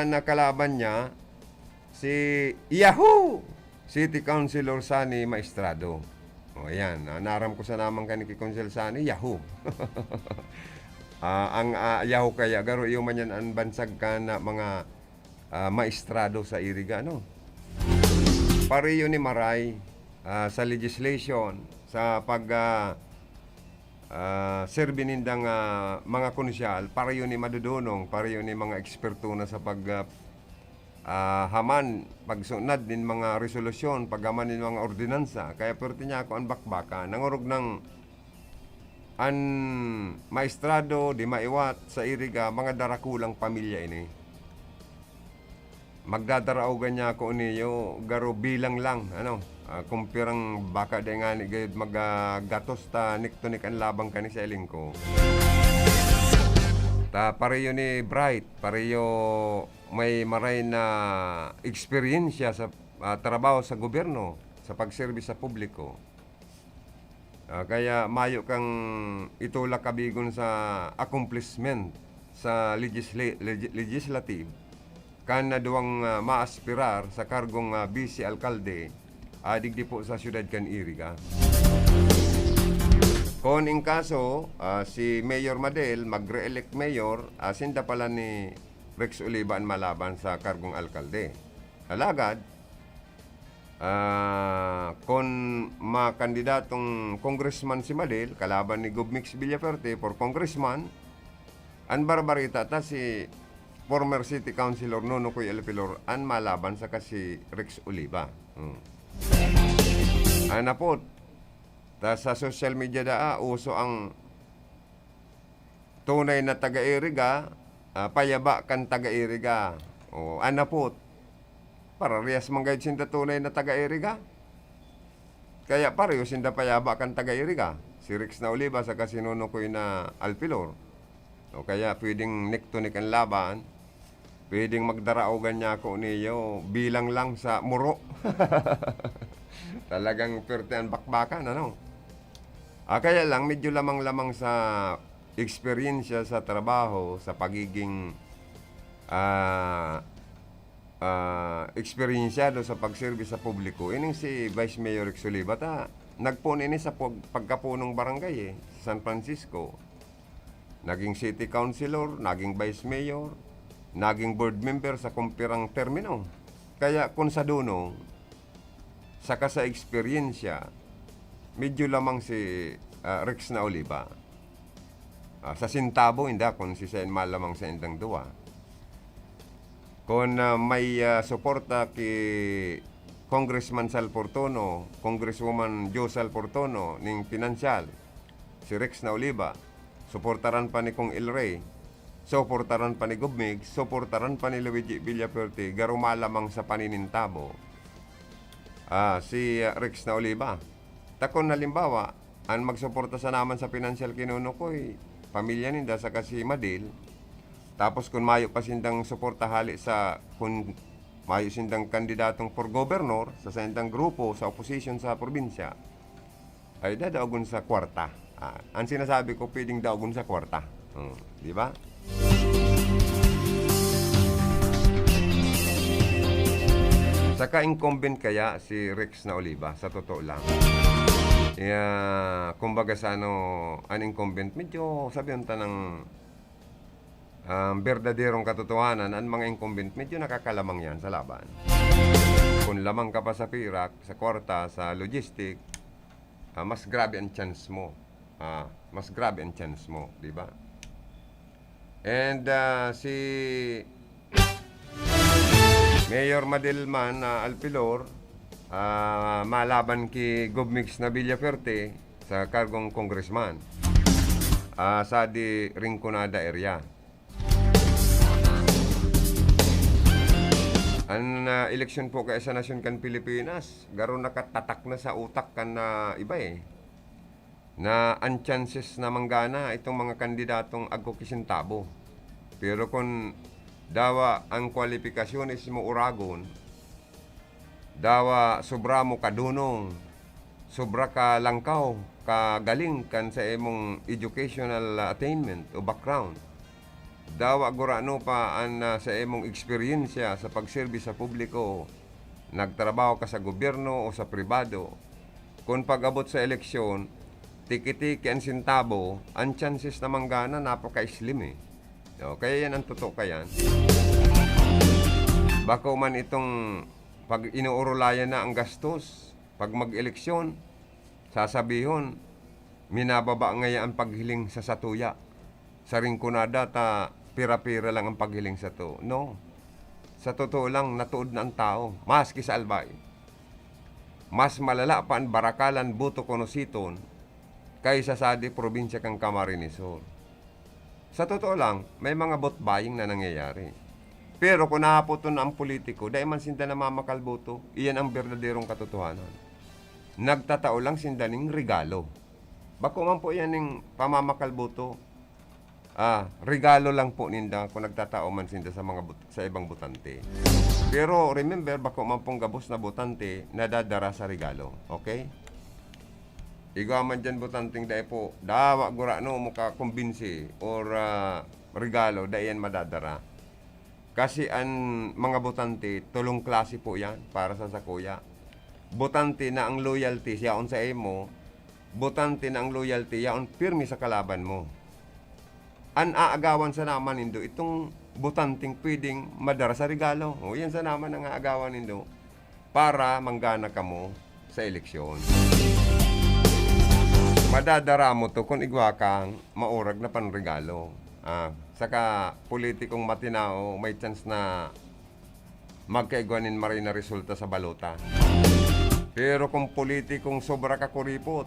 Nakalaban niya si Yahoo! City Councilor Sani Maestrado. O ayan, naram ko sa namang kaniki Council Sani, Yahoo! Ang Yahoo kaya, garo iyo man yan ang bansag ka na mga maestrado sa Iriga, no? Pareho ni Maray sa legislation, sa pag serbi nindang mga konsyal, pareho ni madudunong, pareho ni mga eksperto na sa pag haman, pagsunod din mga resolusyon, paghaman din mga ordinansa. Kaya pwerte niya ako ang bakbaka, nangurog ng an maestrado di Maiwat sa Iriga, mga darakulang pamilya ini. Magdadaraugan niya ako niyo, garo bilang lang, ano? Kumpirang baka de nga ni gayud maggatos ta niktonik ang labang kani sa iling ko. Ta pareho ni Bright, pareho may maray na experience sa trabaho sa gobyerno, sa pagserbis sa publiko. Kaya mayo kang itulak kabigon sa accomplishment sa legislative kan na duwang maaspirar sa kargong vice alkalde digdi po sa siyudad kan Iriga. Kung in kaso, si Mayor Madel, mag-re-elect mayor, sinda pala ni Rex Oliva ang malaban sa kargong alkalde. Alagad, kung makandidatong congressman si Madel, kalaban ni Gubmix Villaferte for congressman, ang barbarita ta si former city councilor Nonokoy Elpilor ang malaban sa kasi Rex Oliva. Anapot, sa social media uso ang tunay na taga-Iriga, payaba kan taga-Iriga. O anapot, para riyas manggayad sinda tunay na taga-Iriga. Kaya pareho sinda payaba kan taga-Iriga. Si Rex na Oliva sa kasinuno ko na Alpilor. O kaya pwedeng nektonik ang laban, pwedeng magdaraugan niya ako niyo bilang lang sa muro. Talagang pwerte ang bakbakan, ano? Kaya lang, medyo lamang-lamang sa eksperyensya sa trabaho, sa pagiging eksperyensyado sa pagservice sa publiko, ining si Vice Mayor Rex Oliva, nagpun ini sa pagkapunong barangay sa San Francisco. Naging city councilor, naging vice mayor, naging board member sa kumpirang termino. Kaya kung sa dunong, saka sa eksperyensya, medyo lamang si Rex na Oliva. Sa Sintabo, hindi kung si Sen malamang sa indang duwa. Kung may suporta kay Congressman Sal Portono, Congresswoman Jo Sal Portono, ning pinansyal, si Rex na Oliva, suportaran pa ni Kong El Rey, suportaran pa ni Gubmig, suportaran pa ni Luigi Villafuerte, garo malamang sa paninintabo. Si Rex na Oliva. Takon halimbawa, ang magsuporta sa naman sa pinansyal kinuno ko'y pamilya ninda sa kasi Madil. Tapos kung mayo pa sindang suporta hali sa kung mayo sindang kandidatong for governor sa sindang grupo sa opposition sa probinsya, ay dadaogon sa kwarta. Ang sinasabi ko, pwedeng daogon sa kwarta. Di ba? Saka incumbent kaya si Rex na Oliva, sa totoo lang. Kumbaga sa an incumbent, medyo sabihan ta ng berdaderong katotohanan, ang mga incumbent, medyo nakakalamang yan sa laban. Kung lamang ka pa sa pirak, sa kwarta, sa logistic, mas grabe ang chance mo. Mas grabe ang chance mo, di ba? And si Mayor Madelman Alpilor, malaban ki Gubmix na Villafuerte sa kargong congressman sa di Rinconada area. Ang eleksyon po kaya sa nasyon kan Pilipinas, garo nakatatak na sa utak kan na iba na ang chances na manggana itong mga kandidatong agko kisintabo. Pero kung dawa ang kwalifikasyones mo uragon, dawa sobra mo kadunong, sobra ka langkaw, kagaling kan sa imong educational attainment o background, dawa gurano pa ang sa imong eksperyensya sa pagservice sa publiko, nagtrabaho ka sa gobyerno o sa pribado, kung pag-abot sa eleksyon, tiki-tiki ang sintabo, ang chances na manggana napaka-slim kaya yan ang totoo kayan. Bako man itong pag inuurulayan na ang gastos, pag mag-eleksyon, sasabihon, minababa ngayon ang paghiling sa satuya. Sa Rinconada, pira-pira lang ang paghiling sa to. No. Sa totoo lang, natuod na ang tao. Maski sa Albay. Mas malala pa ang Barakalan, Buto, Conositon, kaysa sa di probinsya kang Camarines Sur. Sa totoo lang, may mga vote buying na nangyayari. Pero kung nahapoton ang politiko, dahil man sinda na mamakalboto, iyan ang berdaderong katotohanan. Nagtatao lang sinda ning regalo. Bako man po yan ng pamamakalboto, regalo lang po ninda kung nagtatao man sinda sa ibang botante. Pero remember, bako man pong gabos na botante, nadadara sa regalo. Okay? Igaw man dyan botanting dahil po, dawa gura mo ka kumbinsi or regalo, dahil yan madadara. Kasi ang mga botante, tulong klase po yan para sa sakuya. Botante na ang loyalty siyaon sa imo, botante na ang loyalty yaon pirmi sa kalaban mo. An aagawan sa naman nindo, itong botanting pwedeng madara sa regalo. O yan sa naman ang aagawan nindo para manggana ka mo sa eleksyon. Madadara mo to kung igwa kang maurag na panregalo. Saka politikong matinao, may chance na magkaigwanin marin na resulta sa balota. Pero kung politikong sobra ka kuripot,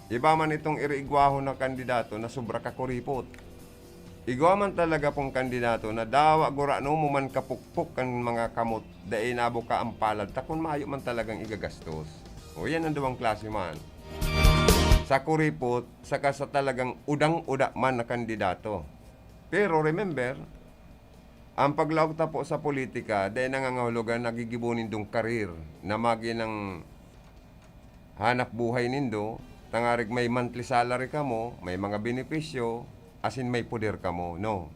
iba man itong iriigwaho na kandidato na sobra ka kuripot. Igwa man talaga pong kandidato na dawa gurano mo man kapukpuk ang mga kamot dahil nabo ka ang palad, takon mayo man talagang igagastos. O yan ang duwang klase man. Sa kuripot, saka sa talagang udang-uda man na kandidato. Pero remember, ang paglaog ta po sa politika, dahil nangangahulugan, nagigibunin dong karir na magi ng hanap buhay nindo, tangarig may monthly salary ka mo, may mga benepisyo, asin may poder ka mo. No.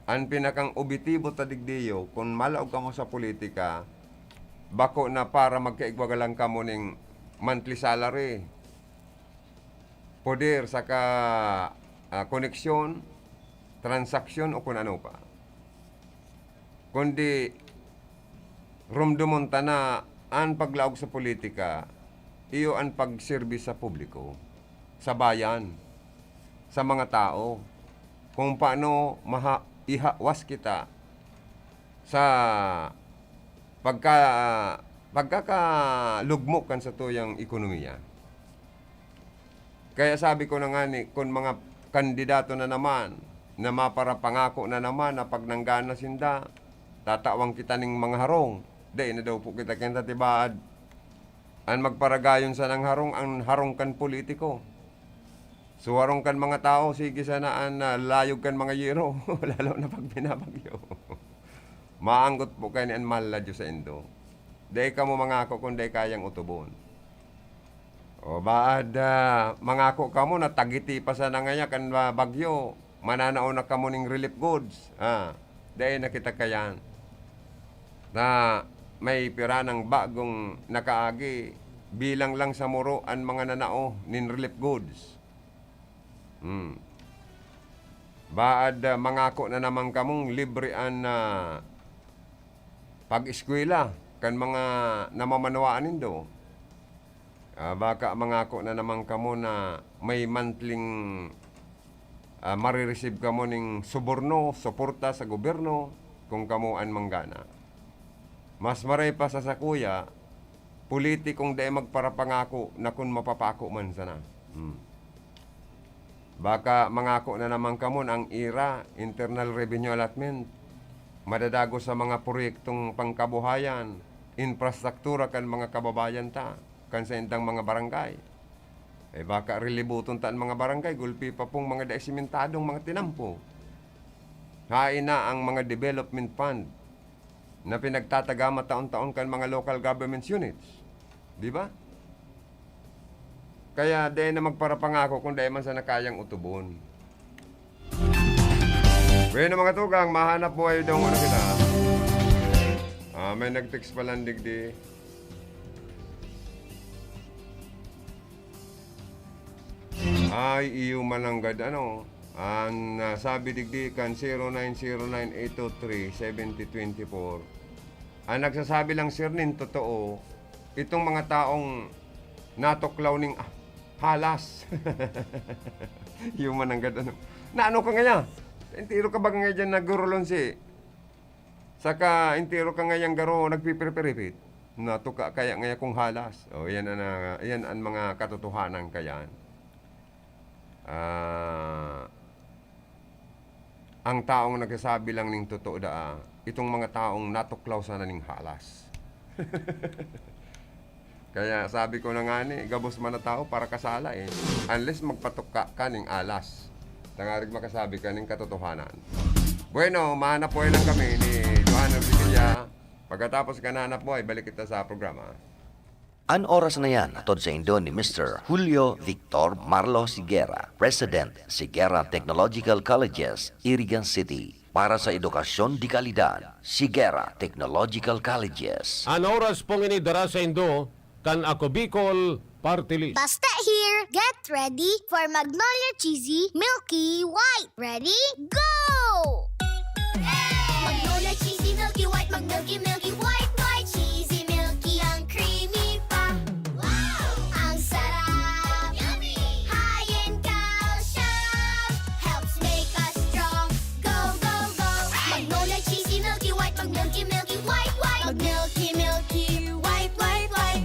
Ang pinakang objetibo tadigdiyo, kung malaog ka mo sa politika, bako na para magkaigwagalang ka mo ning monthly salary, poder, saka koneksyon, transaksyon o kung ano pa. Kundi, rumdumon ta na ang paglaog sa politika, iyo ang pagservis sa publiko, sa bayan, sa mga tao, kung paano ihawas kita sa pagkakalugmok kan sa tuyang ekonomiya. Kaya sabi ko na nga ni, kung mga kandidato na naman, na maparapangako na naman na pag nanggana sinda, tatawang kita ning mga harong. Dahil na daw po kita kenta tibaad. Ang magparagayon sa ng harong, ang harong kan politiko. So harong kan mga tao, sige sanaan na layog kan mga yero. Lalo na pag binabagyo. Maanggot po kayo ni an maladyo sa Indo. Dahil ka mo mangako kung dahil kayang utubon. O baad, mangako ka mo na tagiti pa sa nangaya kan bagyo. Mananao na ka mo ning relief goods. Dahil nakita kayan na may pira ng bagong nakaagi bilang lang sa muro ang mga nanao nin relief goods. Baad, mangako na naman kamong librean na pag-eskwela kan mga namamanawaan nindo. Baka mangako na naman kamo na may monthling marireceive kamo ning suborno, suporta sa gobyerno kung kamo an manggana. Mas maray pa sa sakuya, politikong day magparapangako na kung mapapako man sana. Baka mangako na naman kamo ang IRA, Internal Revenue Allotment, madadago sa mga proyektong pangkabuhayan, infrastruktura kan mga kababayan ta, kan sa indang mga barangay. Baka relibuton taan mga barangay, gulpi pa pong mga daesimentadong mga tinampo. Hain na ang mga development fund na pinagtatagama taon-taon kan mga local government units. Di ba? Kaya dahil na magparapangako kung dahil man sa nakayang utubon. Bueno mga tugang, mahanap po kayo daw ano kita. May nag-text pa lang digdi. Ay, iyo mananggad ano. Ang sabi digdi kan 0909-823-7024. Ang nagsasabi lang sir nin totoo, itong mga taong natuklaw ning halas. Iyo mananggad ano. Na ano ka nga intiro ka ba nga dyan nagurulon si? Saka intiro ka nga yung garo nagpipiripiripit. Natuka kaya nga kung halas. O yan ang mga katotohanan kaya. Ang taong nagsasabi lang ning totoo itong mga taong natuklaw sana ning halas. Kaya sabi ko na nga ni, gabos man na tao para kasala unless magpatuka ka ning alas. Tangarig makasabi ka ning katotohanan. Bueno, mahanap po lang kami ni Johanna Villa. Pagkatapos ka nahanap po, balik kita sa programa. An oras na yan, atod sa Indo ni Mr. Julio Victor Marlo Siguera, President, Siguera Technological Colleges, Irigan City. Para sa edukasyon di kalidad, Siguera Technological Colleges. An oras pong inidara sa Indo, kan ako Bicol Party List. Basta here, get ready for Magnolia Cheesy Milky White. Ready? Go! Magnolia Cheesy Milky White, Milky White, White, Cheesy Milky, ang creamy pa. Wow! Ang sarap! Yummy! High in calcium, helps make us strong. Go, go, go! Magnolia Cheesy Milky White, Milky White, White, Milky White, White, White.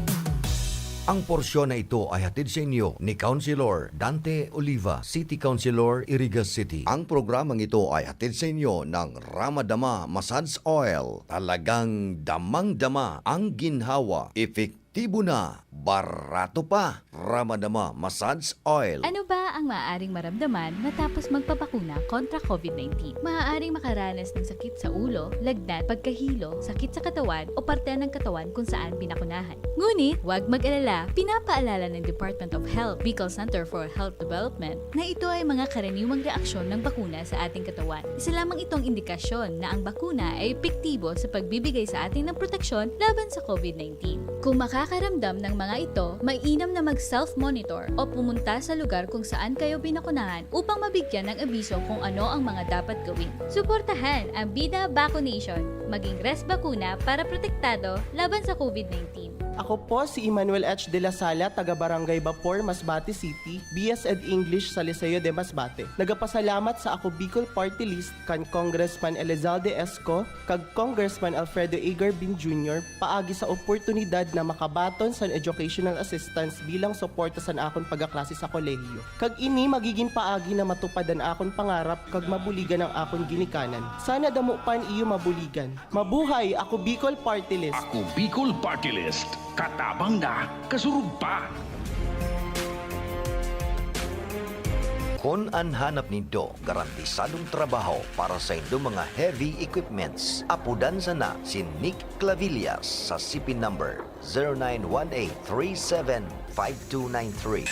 Ang porsyon na ito ay hatid sa inyo ni Councilor Dante Oliva, City Councilor, Irigas City. Ang programang ito ay hatid sa inyo ng Ramadama Massage Oil. Talagang damang-dama ang ginhawa. Epektibo na, Barato pa, Ramadama Massage Oil. Ano ba ang maaaring maramdaman matapos magpabakuna kontra COVID-19? Maaaring makaranas ng sakit sa ulo, lagnat, pagkahilo, sakit sa katawan o parte ng katawan kung saan binakunahan. Ngunit, huwag mag-alala, pinapaalala ng Department of Health, Bicol Center for Health Development, na ito ay mga karaniwang reaksyon ng bakuna sa ating katawan. Isa lamang itong indikasyon na ang bakuna ay epektibo sa pagbibigay sa atin ng proteksyon laban sa COVID-19. Kung makakaramdam ng mga ito, mainam na mag-self-monitor o pumunta sa lugar kung saan kayo binakunahan upang mabigyan ng abiso kung ano ang mga dapat gawin. Suportahan ang Bida Vaccination, maging res bakuna para protektado laban sa COVID-19. Ako po si Emmanuel H. de la Sala, taga Barangay Bapor, Masbate City, BS Ed English sa Liceo de Masbate. Nagapasalamat sa ako Bicol Party List kan Congressman Elizalde Esco kag Congressman Alfredo Agar Bin Jr. paagi sa oportunidad na makabaton sa educational assistance bilang suporta sa akon pagaklase sa kolehiyo. Kag ini magiging paagi na matupadan akon pangarap kag mabuligan ang akon ginikanan. Sana damo pan iyo mabuligan. Mabuhay ako Bicol Party List. Ako Bicol Party List. Katabang na, kasurug pa. Kung ang hanap nindo, garantisadong trabaho para sa inyong mga heavy equipments, apudan sana si Nick Clavillas sa CP number 0918375293.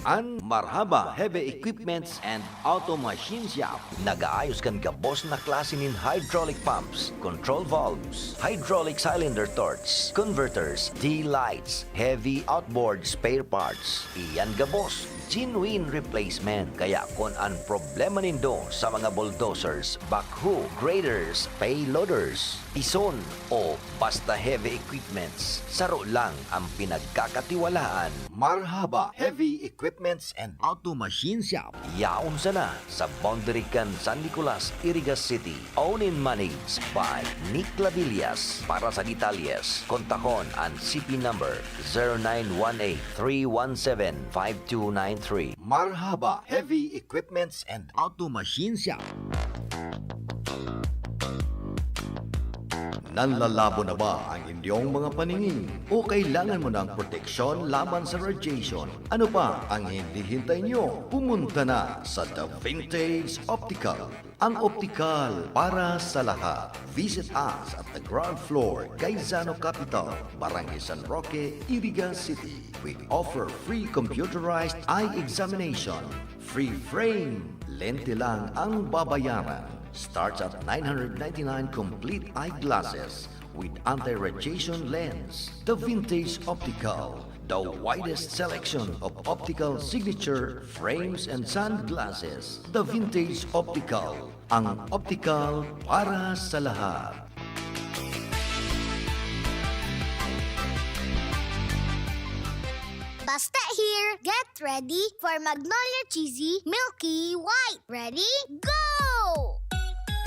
Ang Marhaba Heavy Equipments and Auto Machine Shop. Nag-aayos kan gabos na klase nin hydraulic pumps, control valves, hydraulic cylinder torch, converters, D-lights, heavy outboard spare parts. Iyan gabos, genuine replacement. Kaya kung ang problema nindo sa mga bulldozers, backhoe, graders, payloaders, ison o basta heavy equipments, saro lang ang pinagkakatiwalaan. Marhaba Heavy Equipments and Auto Machine Shop. Yaon sana sa boundary kan San Nicolas, Irigas City. Owned and managed by Nick Clavillas. Para sa detalyes, kontakon ang CP number 0918-317-5293. Marhaba Heavy Equipments and Auto Machine Shop. Nanlalabo na ba ang inyong mga paningin? O kailangan mo ng proteksyon laban sa radiation? Ano pa ang hindi hintay nyo? Pumunta na sa The Vintage Optical. Ang optical para sa lahat. Visit us at the ground floor, Gaisano Capital, Barangay San Roque, Irigas City. We offer free computerized eye examination. Free frame. Lente lang ang babayaran. Starts at 999 complete eyeglasses with anti-radiation lens. The Vintage Optical, the widest selection of optical signature frames and sunglasses. The Vintage Optical, ang optical para sa lahat. Basta here, get ready for Magnolia Cheesy Milky White. Ready? Go!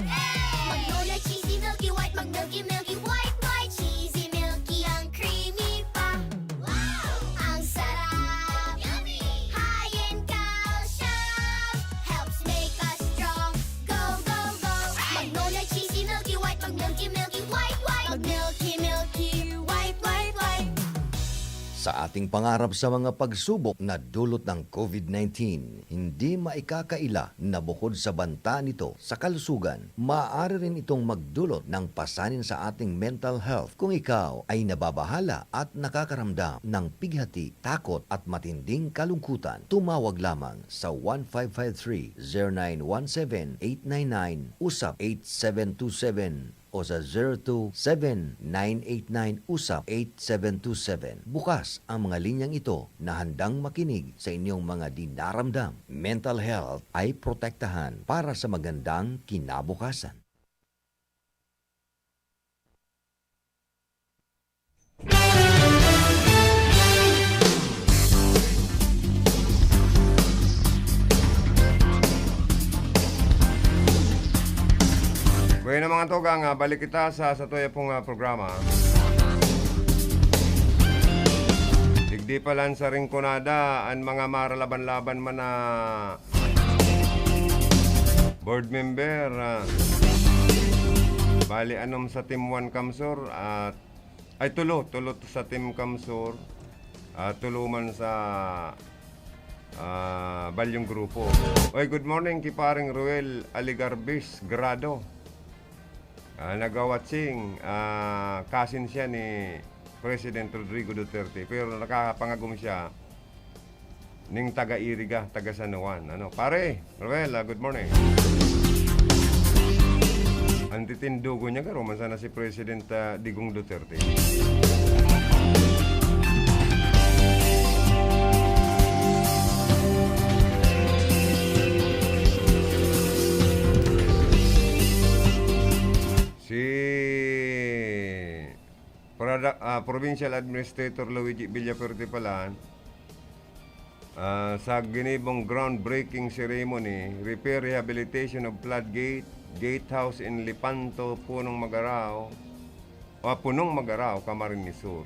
Magnolia Cheesy Milky White, Mag-Milky Milky White, White Cheesy Milky, ang creamy pa. Wow! Ang sarap! Yummy! High in calcium, helps make us strong. Go, go, go! Magnolia Cheesy Milky White, Mag-Milky Milky White, White, Mag-Milky Milky White, White, White. Sa ating pangarap sa mga pagsubok na dulot ng COVID-19, hindi maikakaila na bukod sa banta nito sa kalusugan, maaari rin itong magdulot ng pasanin sa ating mental health kung ikaw ay nababahala at nakakaramdam ng pighati, takot at matinding kalungkutan. Tumawag lamang sa 1553-0917-899, usap 8727 o sa 027-989-USAP-8727. Bukas ang mga linyang ito na handang makinig sa inyong mga dinaramdam. Mental health ay protektahan para sa magandang kinabukasan. Bueno mga tugang, balik kita sa tuya pong programa. Digdi palan sa ringkonada ang mga maralaban-laban man na board member. Bali anom sa Team 1 Kamsur at Ay, tulo sa Team Kamsur. Tulo man sa Balyong Grupo. Oy, good morning kay paring Ruel Aligarbis Grado. Nagawatsing, kasin siya ni President Rodrigo Duterte, pero nakakapangagum siya ning taga-Iriga, taga San Juan. Pare, Ruel, good morning. Ang titindugo niya ka, roman sana si President Digong Duterte. Provincial Administrator Luigi Villafuerte Palan, sa ginibong groundbreaking ceremony, repair rehabilitation of floodgate, gatehouse in Lipanto, Punong Magarao, Camarines Sur.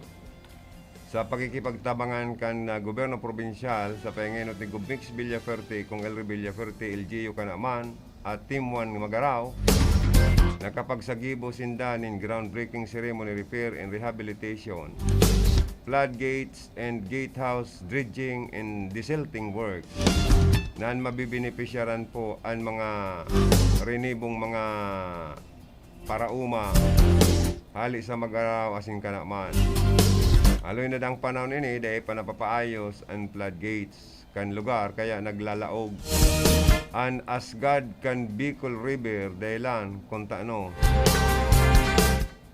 Sa pakikipagtabangan kan gobyerno provinsyal sa pahingenot ni Gubmix Villafuerte, kung Elry Villafuerte, LGU Kanaman, at Team 1 Magarao, nakapagsagibo sindanin groundbreaking ceremony, repair and rehabilitation, floodgates and gatehouse dredging and desilting works na mabibenepisyaran po ang mga renibong mga parauma hali sa Magarao asin Kanaman. Aloy na dang panahon ini dahil panapapaayos ang floodgates kan lugar kaya naglalaog an asgad kan Bicol River dahilan kung taano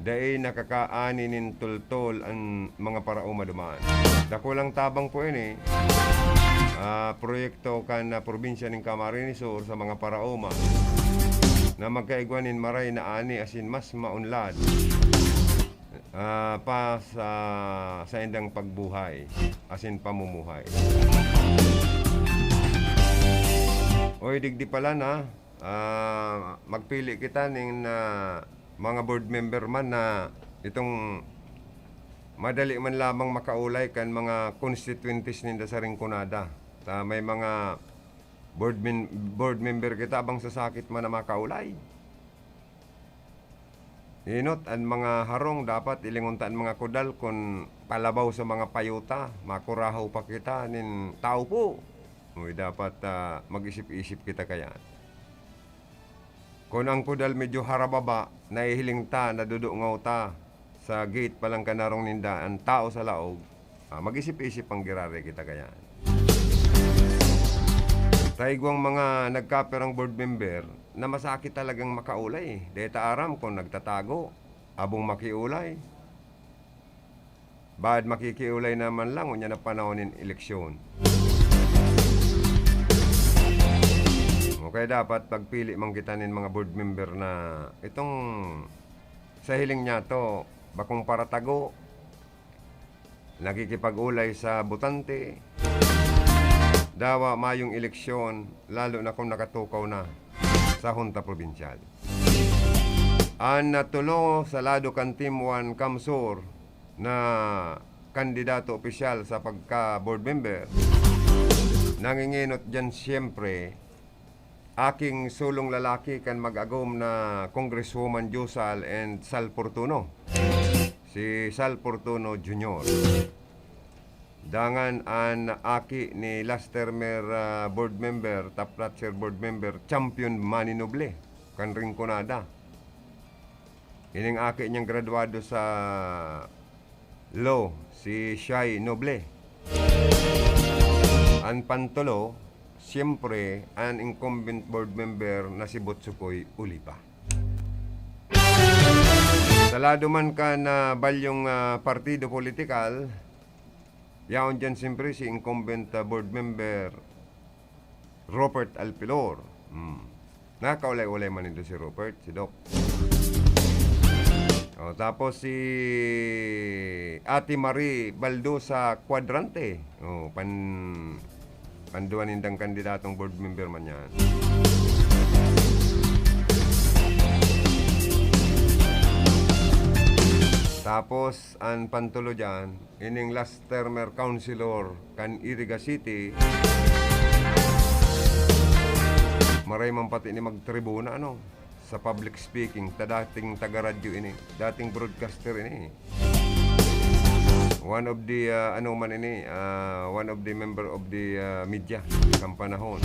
dahil nakakaani nin tultol ang mga parauma dumaan. Dakulang tabang po ini proyekto kan na probinsya ng Camarines Sur sa mga parauma na magkaigwanin maray na ani asin mas maunlad pa sa indang pagbuhay asin pamumuhay. Oy, digdi pala na magpili kita ng mga board member man na itong madali man lamang makaulay kan mga constituencies ninda sa Rinconada. May mga board member kita abang sasakit man na makaulay. Inot ang mga harong dapat ilinguntaan mga kudal kung palabaw sa mga payuta, makurahaw pa kita nin tao po. Uy, dapat mag-isip-isip kita kaya. Kung ang kudal medyo harababa, nahihiling ta, nadudungaw ta, sa gate palang kanarong ninda, ang tao sa laog, mag-isip-isip ang girare kita kaya. Taigwang mga nagkaperang board member na masakit talagang makaulay. Deta aram kung nagtatago, abong makiulay. Bad makikiulay naman lang, unya na panahonin eleksyon. Okay, dapat pagpili mang kita nin mga board member na itong sa hiling niya to, bakong paratago, nakikipag-ulay sa butante, dawa mayong eleksyon, lalo na kung nakatukaw na sa Junta Provincial. Ang natulo sa lado kan Team 1 Kamsur na kandidato opisyal sa pagka-board member, nanginginot dyan siyempre aking sulong lalaki kan mag-agom na Congresswoman Jusal and Sal Portuno. Si Sal Portuno Jr. Dangan an aki ni last termer board member, top notcher board member, Champion Manny Noble, kan Rinconada. Ining aki niyang graduado sa law, si Shai Noble. An pantulo, siyempre, an incumbent board member na si Botsukoy Ulipa. Salado man ka na balyong partido politikal, yaon dyan siyempre si incumbent board member Robert Alpilor. Nakaulay-ulay man ito si Robert, si Doc. Tapos si Ate Marie Baldosa Quadrante. Panduan nindang kandidatong board member man yan. Tapos, ang pantulo dyan, ining last termer councilor kan Iriga City, maray man pati ni magtribuna, sa public speaking, dating taga-radyo ini, dating broadcaster ini. one of the one of the member of the media kang panahon.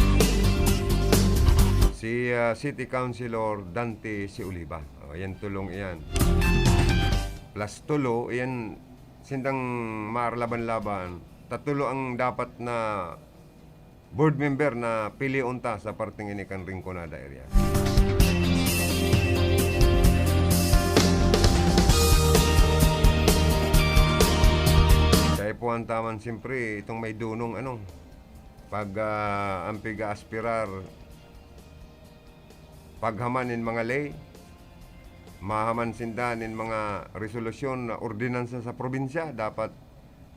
Si City Councilor Dante Si Oliva. Yan tulong iyan. Plus tulo, iyan sindang marlaban-laban. Tatulo ang dapat na board member na pili unta sa parting ini kan Rinconada area. Kaya po ang taman siyempre itong may dunong pag ang piga-aspirar paghamanin mga lay, mahaman sindanin mga resolusyon na ordinansa sa probinsya, dapat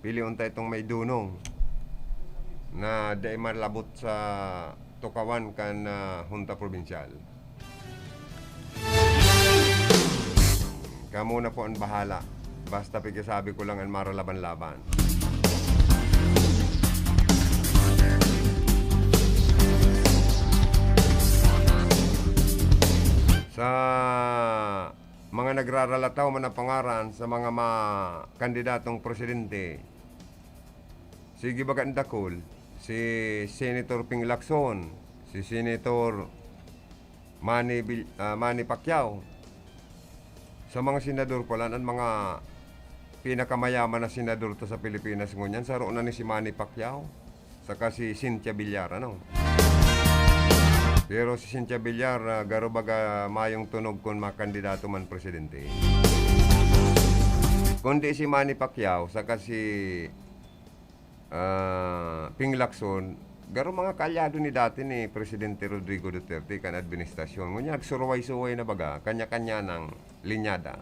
pili unta itong may dunong na di malabot sa tukawan kan hunta probinsyal. Kamu na po ang bahala. Basta pigasabi ko lang ang maralaban-laban. Sa mga nagraralataw man na pangaran sa mga kandidatong presidente, sige bagan dakol, si Senator Ping Lacson, si Senator Manny Pacquiao. Sa mga senador ko lang, ang mga pinakamayaman na senador to sa Pilipinas ngunyan, sa roon na ni si Manny Pacquiao, saka si Cynthia Villar, Pero si Cynthia Villar, garo baga mayong tunog kung makandidato man presidente. Kundi si Manny Pacquiao, saka si Ping Lacson, garo mga kalyado ni dati ni Presidente Rodrigo Duterte kan administrasyon. Ngunya nagsuruway-suway na baga, kanya-kanya ng linyada.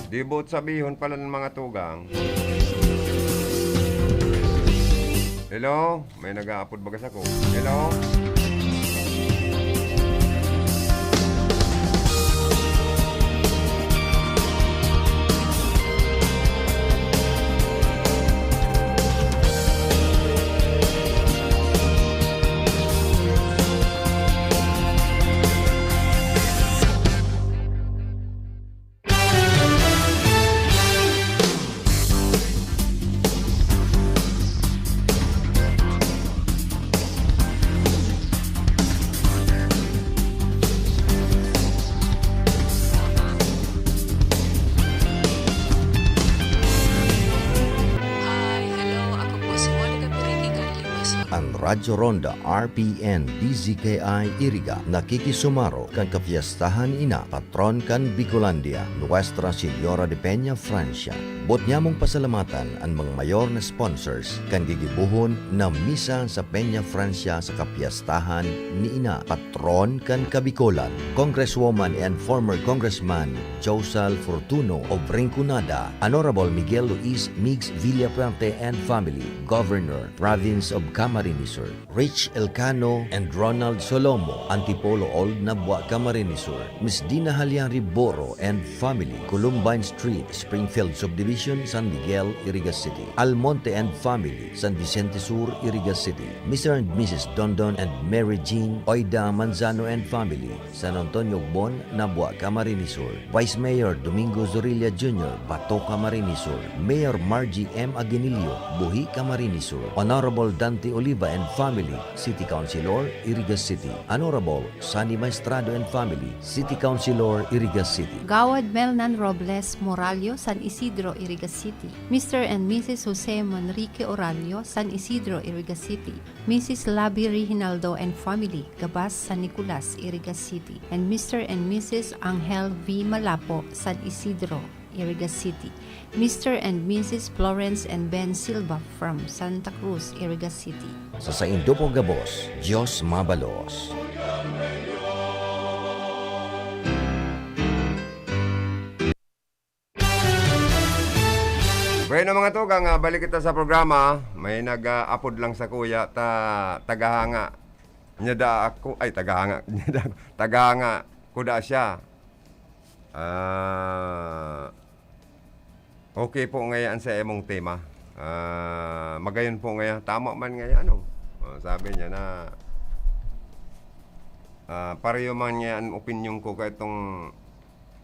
Di bot sabihon pala ng mga tugang. Hello? May nag-aapod bagas ako. Hello? Ang Radyo Ronda RPN DZKI Iriga nakikisumaro kan kapiyastahan ina patron kan Bicolandia Nuestra Señora de Peña Francia. Bot niya mong pasalamatan ang mga mayor na sponsors kan gigibuhon na misa sa Peña Francia sa kapiyastahan ni ina patron kan Kabikolan, Congresswoman and former Congressman Josal Fortuno of Rinconada, Honorable Miguel Luis Migs Villapuerte and family, Governor, Province of Camarines Sur, Rich Elcano and Ronald Solomo, Antipolo Old Nabwa Camarines Sur, Miss Dina Haliari Boro and family, Columbine Street, Springfield Subdivision, San Miguel, Irigas City, Almonte and family, San Vicente Sur, Irigas City, Mr. and Mrs. Dondon and Mary Jean Oida Manzano and family, San Antonio Bon, Nabwa Camarines Sur, Vice Mayor Domingo Zorilla Jr., Bato Camarines Sur, Mayor Margie M. Aguinillo, Buhi Camarines Sur, Honorable Dante Oliva and family, City Councilor, Irigas City, Honorable Sunny Maestrado and family, City Councilor, Irigas City, Gawad Melnan Robles Moralio, San Isidro, Irigas City, Mr. and Mrs. Jose Manrique Oralio, San Isidro, Irigas City, Mrs. Labi Reginaldo and family, Gabas, San Nicolas, Irigas City, and Mr. and Mrs. Angel V. Malapo, San Isidro, Irigas City, Mr. and Mrs. Florence and Ben Silva from Santa Cruz, Irigas City. Sa Saindo po Gabos, Diyos Mabalos. Bueno mga tugang, balik kita sa programa. May nag-upload lang sa kuya tagahanga niya da ako ay tagahanga ko da siya. Okay po ngayon sa emong tema. Magayon po ngayon. Tama man ngayon sabi niya na pareho man niya ang opinion ko kay itong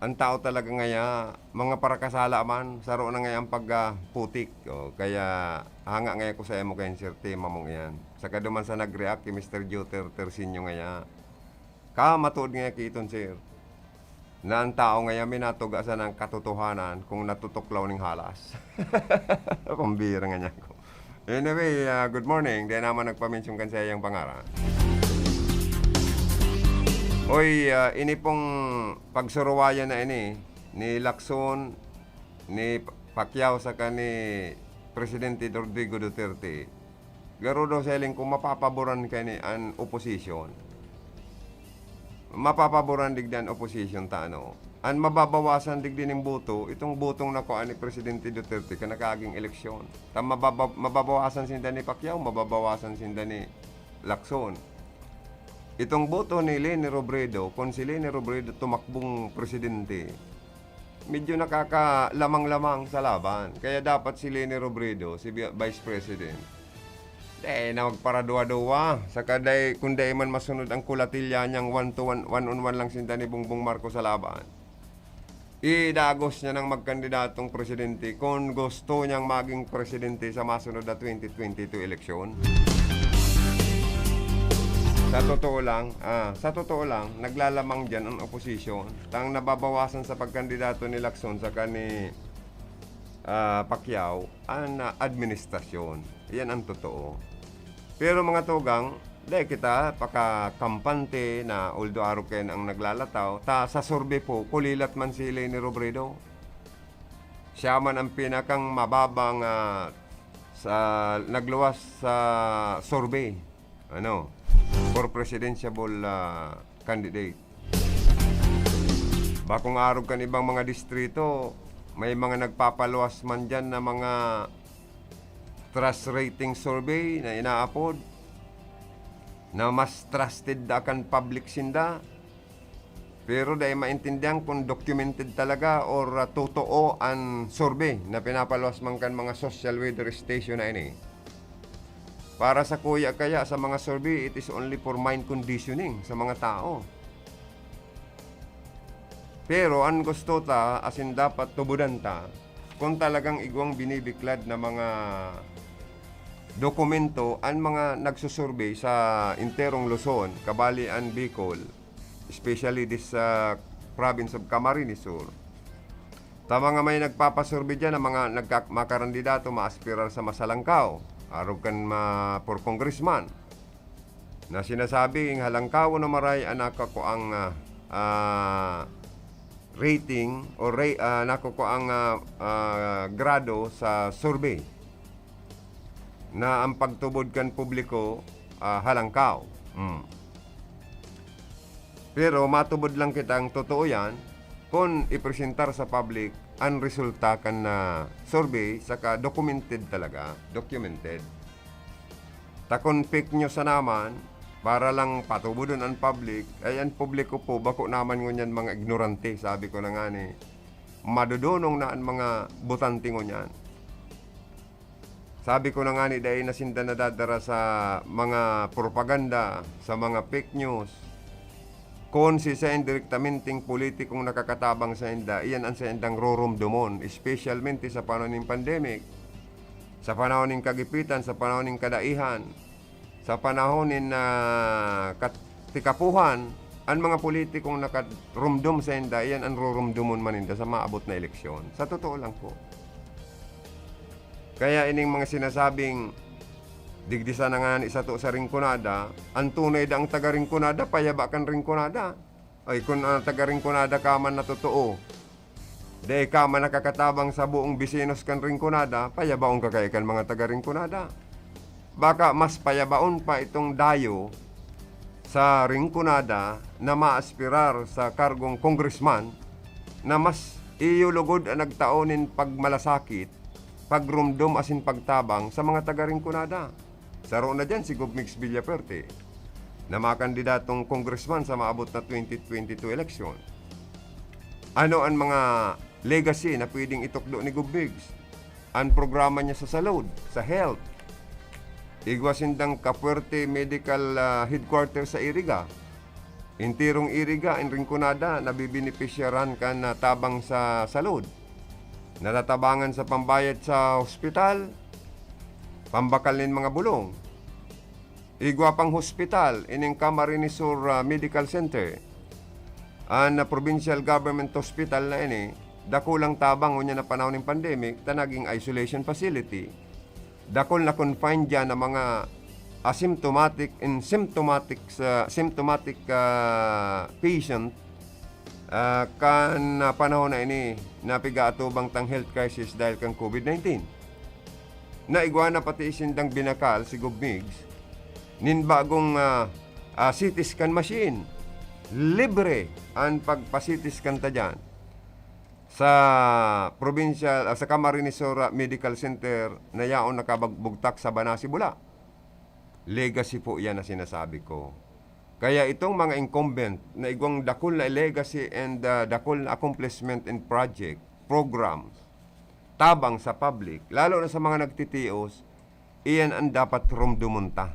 ang tao talaga ngaya, mga parakasala man, saro na ngayang pagputik. Kaya hanga ngaya ko sa emo cancer tema mong yan. Saka duman sa nag-react kay Mr. Joe Tersinyo ngaya. Matuod ngaya kiton sir. Na ang tao ngaya minatuga sa ng katotohanan kung natutuklaw ng halas. Pambira nga niya ko. Anyway, good morning. Di naman nagpamensyong kan sa iyang pangaran. Hoy, ini pong pagsuruwayan na ini ni Lacson, ni Pacquiao sa ni Presidente Rodrigo Duterte. Garo daw selling kung mapapaboran ka ni an opposition. Mapapaboran digdan opposition ta ano. An mababawasan digdin ng boto, itong botong nakuha ni Presidente Duterte ka nakaging eleksyon. Mababawasan sinda ni Pacquiao, mababawasan sinda ni Lacson. Itong boto ni Leni Robredo, kung si Leni Robredo tumakbong presidente, medyo nakakalamang-lamang sa laban. Kaya dapat si Leni Robredo, si Vice President, na magparadua-dua. Saka kung day man masunod ang kulatilya niyang one-on-one lang sinta ni Bongbong Marcos sa laban, idagos niya ng magkandidatong presidente kung gusto niyang maging presidente sa masunod na 2022 eleksyon. Sa totoo lang, naglalamang dyan ang opposition. Tang nababawasan sa pagkandidato ni Lacson sa ni Pacquiao ang administrasyon. Yan ang totoo. Pero mga tugang, dahil kita pakakampante na uldo araw kayo ang naglalataw, sa survey po, kulilat man si Leni Robredo. Siya man ang pinakang mababang nagluwas sa survey. For presidential candidate. Bakong araw kan ibang mga distrito, may mga nagpapaluwas man dyan na mga trust rating survey na inaapod na mas trusted akan public sinda. Pero dahil maintindihan kung documented talaga or totoo ang survey na pinapaluwas man kan mga social weather station na ini. Para sa kuya kaya sa mga survey, it is only for mind conditioning sa mga tao. Pero ang gusto ta, asin dapat tubudan ta, kung talagang igwang binibiklad na mga dokumento ang mga nagsusurvey sa interong Luzon, Kabali and Bicol, especially this province of Camarines Sur. Tama nga may nagpapasurvey dyan ng mga makarandidato maaspiral sa Masalangkaw. Araw kan for congressman na sinasabing halangkaw na maray anak ko ang rating o nako ko ang grado sa survey na ang pagtubod kan publiko halangkaw. Pero matubod lang kitang totoo yan kung ipresentar sa public ang resulta kan na survey saka documented talaga, documented. Takon fake news sa naman para lang patubodon ang public, ay ang publiko po bako naman ngunyan mga ignorante, sabi ko na nga ni madudunong na ang mga butante ngunyan. Sabi ko na nga ni dahil nasinda nadadara sa mga propaganda, sa mga fake news. Kung si sa indirektamenting politikong nakakatabang sa inda, iyan ang sa indang roromdomon, especialmente sa panahon ng pandemic, sa panahon ng kagipitan, sa panahon ng kadaihan, sa panahon ng katikapuhan, ang mga politikong nakarumdom sa inda, iyan ang roromdomon maninda sa maabot na eleksyon. Sa totoo lang po. Kaya ining mga sinasabing digdisa na nga isa to sa ringkunada, ang tunay da ang taga-ringkunada, payaba kan ringkunada. Ay kung taga-ringkunada ka man na totoo, dahil ka man nakakatabang sa buong bisinos kan ringkunada, payabaon ka kaya kan mga taga-ringkunada. Baka mas payabaon pa itong dayo sa ringkunada na maaspirar sa kargong congressman na mas iyulugod ang nagtaonin pagmalasakit, pagrumdum asin pagtabang sa mga taga-ringkunada. Saro na dyan si Gubmix Villaperte na mga kandidatong congressman sa maabot na 2022 election. Ano ang mga legacy na pwedeng itukdo ni Gubmix? Ang programa niya sa salud, sa health, igwasindang Kapuerte Medical Headquarters sa Iriga, Intirong iriga, in rinconada, nabibinipisyaran ka na tabang sa salud. Natatabangan sa pambayad sa ospital, pambakal nin mga bulong. Igwa pang hospital, ining Camarines Sur Medical Center. Ang provincial government hospital na ini, dakulang tabang unya na panahon ng pandemic, tanaging isolation facility. Dakol na confined dyan na mga asymptomatic and symptomatic patient kan panahon na ini napigaatubang tang health crisis dahil kang COVID-19. Naigwana pati isindang binakal si Gubmigs nin bagong CT scan machine. Libre ang pagpa-CT scan ta dyan sa provincial sa Camarines Sur Medical Center na yaon nakabagbugtak sa Banasi, Bula. Legacy po yan na sinasabi ko. Kaya itong mga incumbent na igwang dakol na legacy and dakol na accomplishment in project, programs, tabang sa public, lalo na sa mga nagtitios, iyan ang dapat rumdumunta.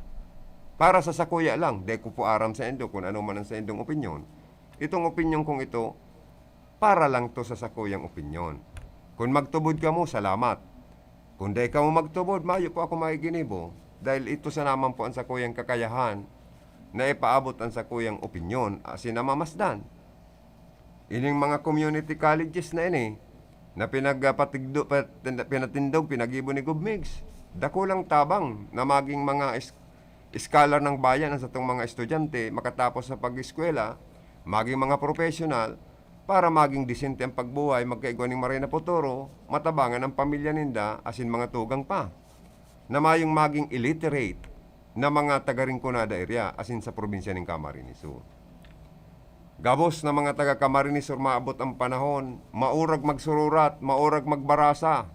Para sa sakuya lang, de ko po aram sa indo kung ano man ang sa indong opinyon. Itong opinyon kong ito, para lang to sa sakuyang opinyon. Kung magtubod ka mo, salamat. Kung di ka mo magtubod, mayo po ako makikinibo. Dahil ito sa naman po ang sakuyang kakayahan na ipaabot ang sakuyang opinyon asin namamasdan. Ining mga community colleges na ini na pinatindog, pinagibo ni Gubmigs. Dakulang tabang na maging mga scholar ng bayan ang sa itong mga estudyante makatapos sa pag-eskwela, maging mga professional, para maging disente ang pagbuhay, magkaigwa ng Marina Potoro, matabangan ang pamilya ninda asin mga tugang pa. Na mayong maging illiterate na mga taga-Rinconada area asin sa probinsya ng Camarines Sur. Gabos na mga taga-Camarines Sur maabot ang panahon, maurag magsururat, maurag magbarasa,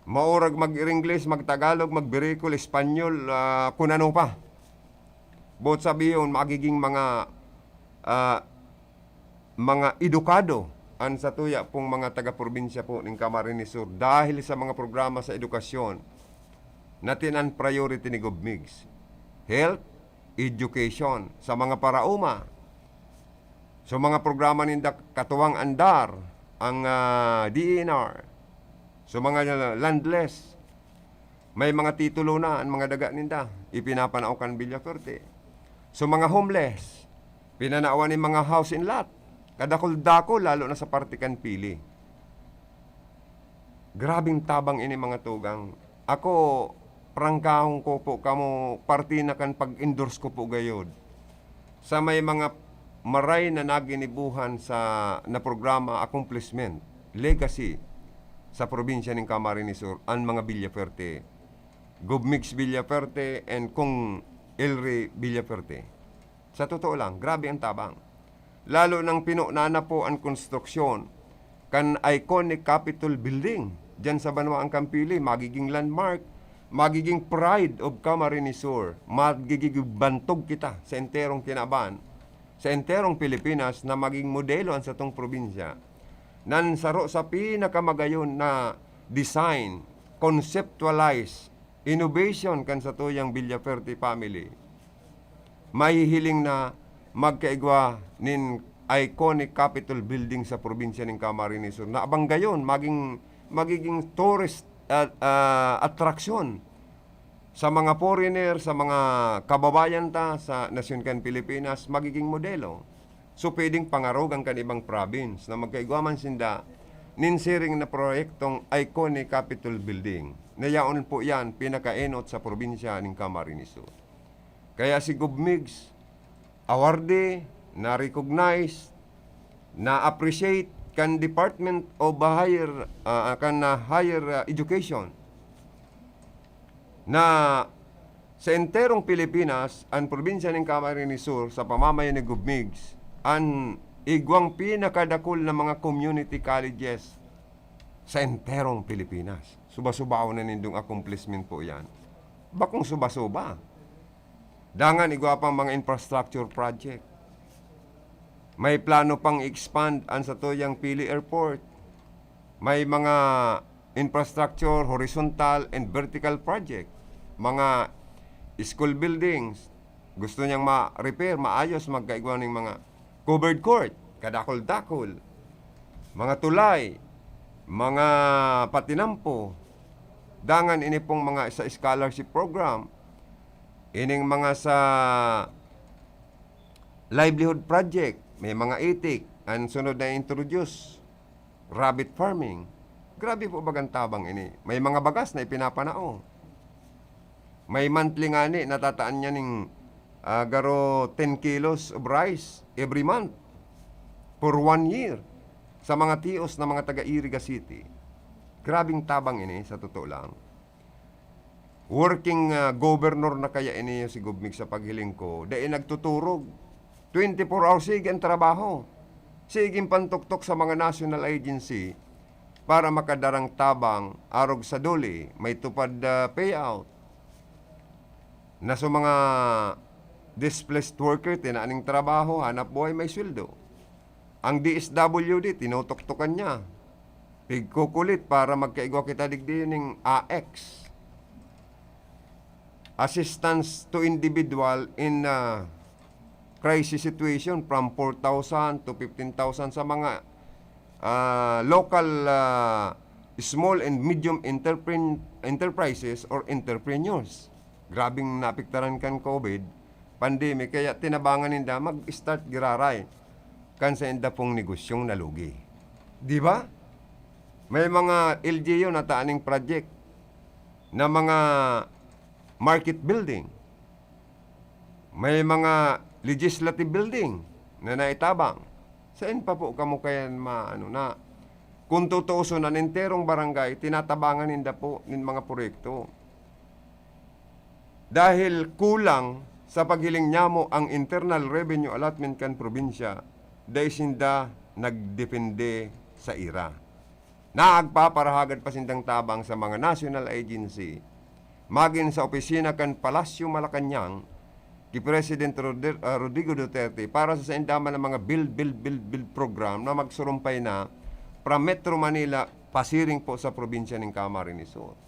maurag mag-Ingles, mag-Tagalog, mag-Biricol, Espanyol, kung ano pa. Bot sabihin, magiging mga edukado ang sa tuya pong mga taga-probinsya po ng Camarines Sur dahil sa mga programa sa edukasyon natin ang priority ni Gubmigs. Health, education, sa mga parauma. So mga programa ninda katuwang andar, ang DNR. So mga landless. May mga titulo na ang mga daga ninda. Ipinapanaukan Villafuerte. So mga homeless. Pinanaawan ng mga house in lot. Kadakol-dakol, lalo na sa Partikan Pili. Grabing tabang ini mga tugang. Ako, prangkahong ko po, kamo parti na kan pag-endorse ko po gayod. Sa may mga maray na naginibuhan sa na programa accomplishment, legacy sa probinsya ng Camarines Sur, ang mga Villafuerte. Gubmigs Villafuerte and Kung Elry Villafuerte. Sa totoo lang, grabe ang tabang. Lalo nang pinunana po ang konstruksyon kan iconic Capitol Building dyan sa Banwaang Kampili, magiging landmark, magiging pride of Camarines Sur, magiging bantog kita sa enterong Kinaban, sa enterong Pilipinas na maging modelo ang sa tong probinsya. Nansaro sa pinakamagayon na design, conceptualize, innovation kan sa tuyang Villafuerte family. Mahihiling na magkaigwa nin iconic Capitol Building sa probinsya ng Camarines Sur. Na abang gayon, magiging tourist attraction sa mga foreigner, sa mga kababayan ta sa nasyon kan Pilipinas, magiging modelo. So pwedeng pangarog ang kanibang province na magkaigwaman sinda ninsiring na proyektong iconic Capitol Building. Nayaon po yan pinakaenot sa probinsya ng Camarines Sur. Kaya si Gubmigs, awardee, na-recognize, na-appreciate kan Department of Higher Education na sa enterong Pilipinas, ang probinsya ng Camarines Sur sa pamamayan ni Gubmigs, ang igwang pinakadakol na mga community colleges sa enterong Pilipinas. Suba-subaw na nindong accomplishment po yan. Bakong suba-suba? Dangan igwa pang mga infrastructure project. May plano pang expand ang sa tuyang Pili Airport. May mga infrastructure, horizontal and vertical project. Mga school buildings, Gusto niyang ma-repair, maayos, magkaigwa ng mga covered court, kadakol-dakol, mga tulay, mga patinampo, dangan ini pong mga sa scholarship program, ining mga sa livelihood project, may mga itik, ang sunod na introduce, rabbit farming. Grabe po bagang tabang ini. May mga bagas na ipinapanao. May monthly nga ni, natataan niya ng garo 10 kilos of rice every month for 1 year sa mga tios na mga taga-Iriga City. Grabing tabang ini, sa totoo lang. Working governor na kaya ini si Gubmig sa paghiling ko. Dahil nagtuturog. 24 hours sige ang trabaho. Sige pantuktok sa mga national agency para makadarang tabang arog sa duli. May tupad payout. Na sa mga displaced worker, tinaaning trabaho, hanap buhay, may sweldo. Ang DSWD, tinutoktokan niya. Pigkukulit para magkaigwa kita digdi ng AX. Assistance to individual in crisis situation from 4,000 to 15,000 sa mga local small and medium enterprises or entrepreneurs. Grabing napiktaran kan COVID, pandemic, kaya tinabangan ninda mag-start giraray kan sa inda pong negosyong nalugi. Di ba? May mga LGU na taaning project na mga market building. May mga legislative building na naitabang. Saan pa po kamo kaya na kung tutuuso na ninterong barangay, tinatabangan ninda po ng mga proyekto. Dahil kulang sa paghiling nyamo ang internal revenue allotment kan probinsya, dahil sinda nagdepende sa IRA. Naagpaparahagad pa sindang tabang sa mga national agency, maging sa opisina kan Palasyo Malacanang, ki President Rodrigo Duterte, para sa indaman ng mga build program na magsurumpay na from Metro Manila, pasiring po sa probinsya ng Camarines Sur.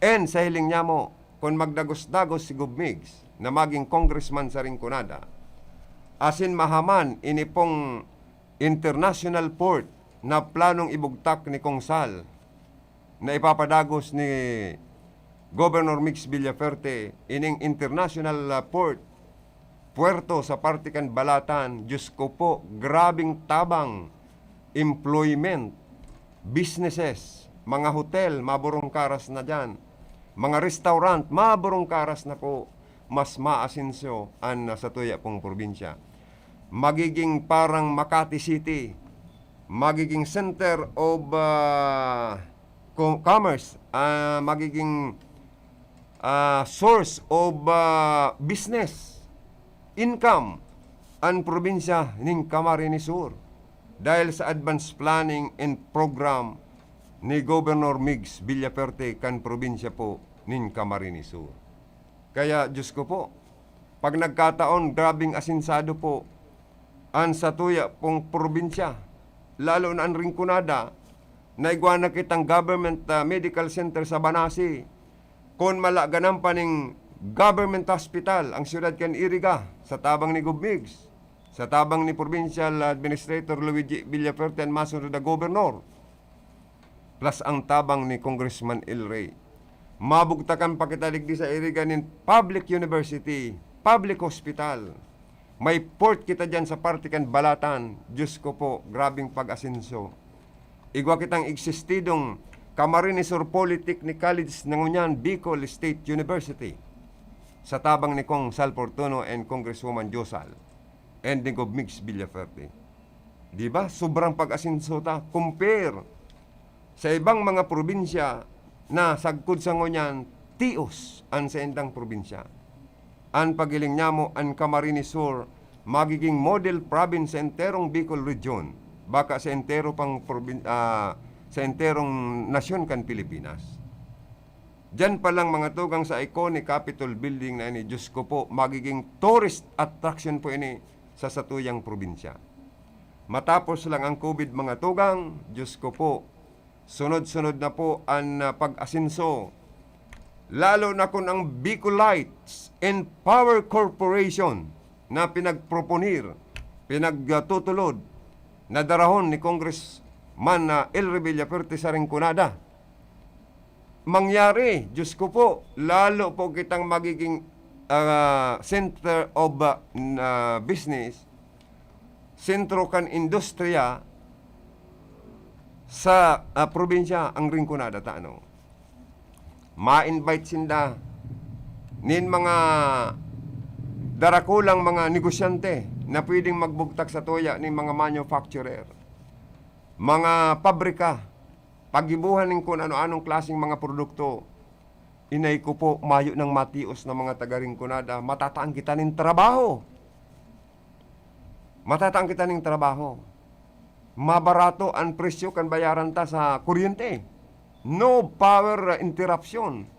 And sa hiling niya mo, kung magdagos-dagos si Gubmigs na maging congressman sa Rinconada, asin mahaman ini pong international port na planong ibugtak ni Kong Sal na ipapadagos ni Governor Mix Villaferte ining international port, puerto sa Partikan Balatan. Diyos ko po, grabing tabang, employment, businesses, mga hotel, maburong karas na dyan, mga restaurant, maburong karas na po, mas maasinsyo an sa tuya pong probinsya. Magiging parang Makati City, magiging center of commerce, magiging source of business, income, ang probinsya ng Camarines Sur dahil sa advanced planning and program ni Governor Migs Villaferte kan probinsya po ng Camarines Sur. Kaya Diyos ko po, pag nagkataon, grabing asinsado po ang sa tuya pong probinsya, lalo na ang Rinconada, naigwa na kitang government medical center sa Banasi, kung malaganan pa ng government hospital ang siyudad kan Iriga sa tabang ni Gubmigs, sa tabang ni Provincial Administrator Luigi Villaferte ang masunod na Governor, plus ang tabang ni Congressman El Rey. Mabugtakan pa kita digdi sa Iriga ng public university, public hospital. May port kita dyan sa Partikan Balatan. Diyos ko po, grabing pag-asenso. Igwa kitang eksistidong Camarines Sur Polytechnic College ng Unyan, Bicol State University sa tabang ni Kong Sal Portuno and Congresswoman Josal and ni Gubmigs Villaferte. Di ba? Sobrang pag-asenso ta. Compare sa ibang mga probinsya na sagkod sa ngunyan, tios ang sa endang probinsya. Ang pagiling niya mo, ang Camarines Sur, magiging model province sa enterong Bicol Region, baka sa entero pang sa enterong nasyon kan Pilipinas. Diyan pa lang mga tugang sa iconic Capitol Building na ini, Diyos ko po, magiging tourist attraction po ini sa satuyang probinsya. Matapos lang ang COVID mga tugang, Diyos ko po, sunod-sunod na po ang pag-asinso lalo na kung ang Bicolites and Power Corporation na pinagproponir, pinagtutulod, na darahon ni Congressman na El Revilla Perti sa Rinconada. Mangyari, Diyos ko po, lalo po kitang magiging center of business, sentro kan industriya sa probinsya ang Rinconada ta ano. Ma-invite sinda nin mga darakulang mga negosyante na pwedeng magbugtak sa toya ni mga manufacturer, mga pabrika, pagibuhan ng kung ano-anong klaseng mga produkto. Inay ko po, mayo ng matios na mga taga-Rinconada, matataan kita ng trabaho. Matataan kita ng trabaho. Mabarato ang presyo kan bayaran ta sa kuryente. No power interruption.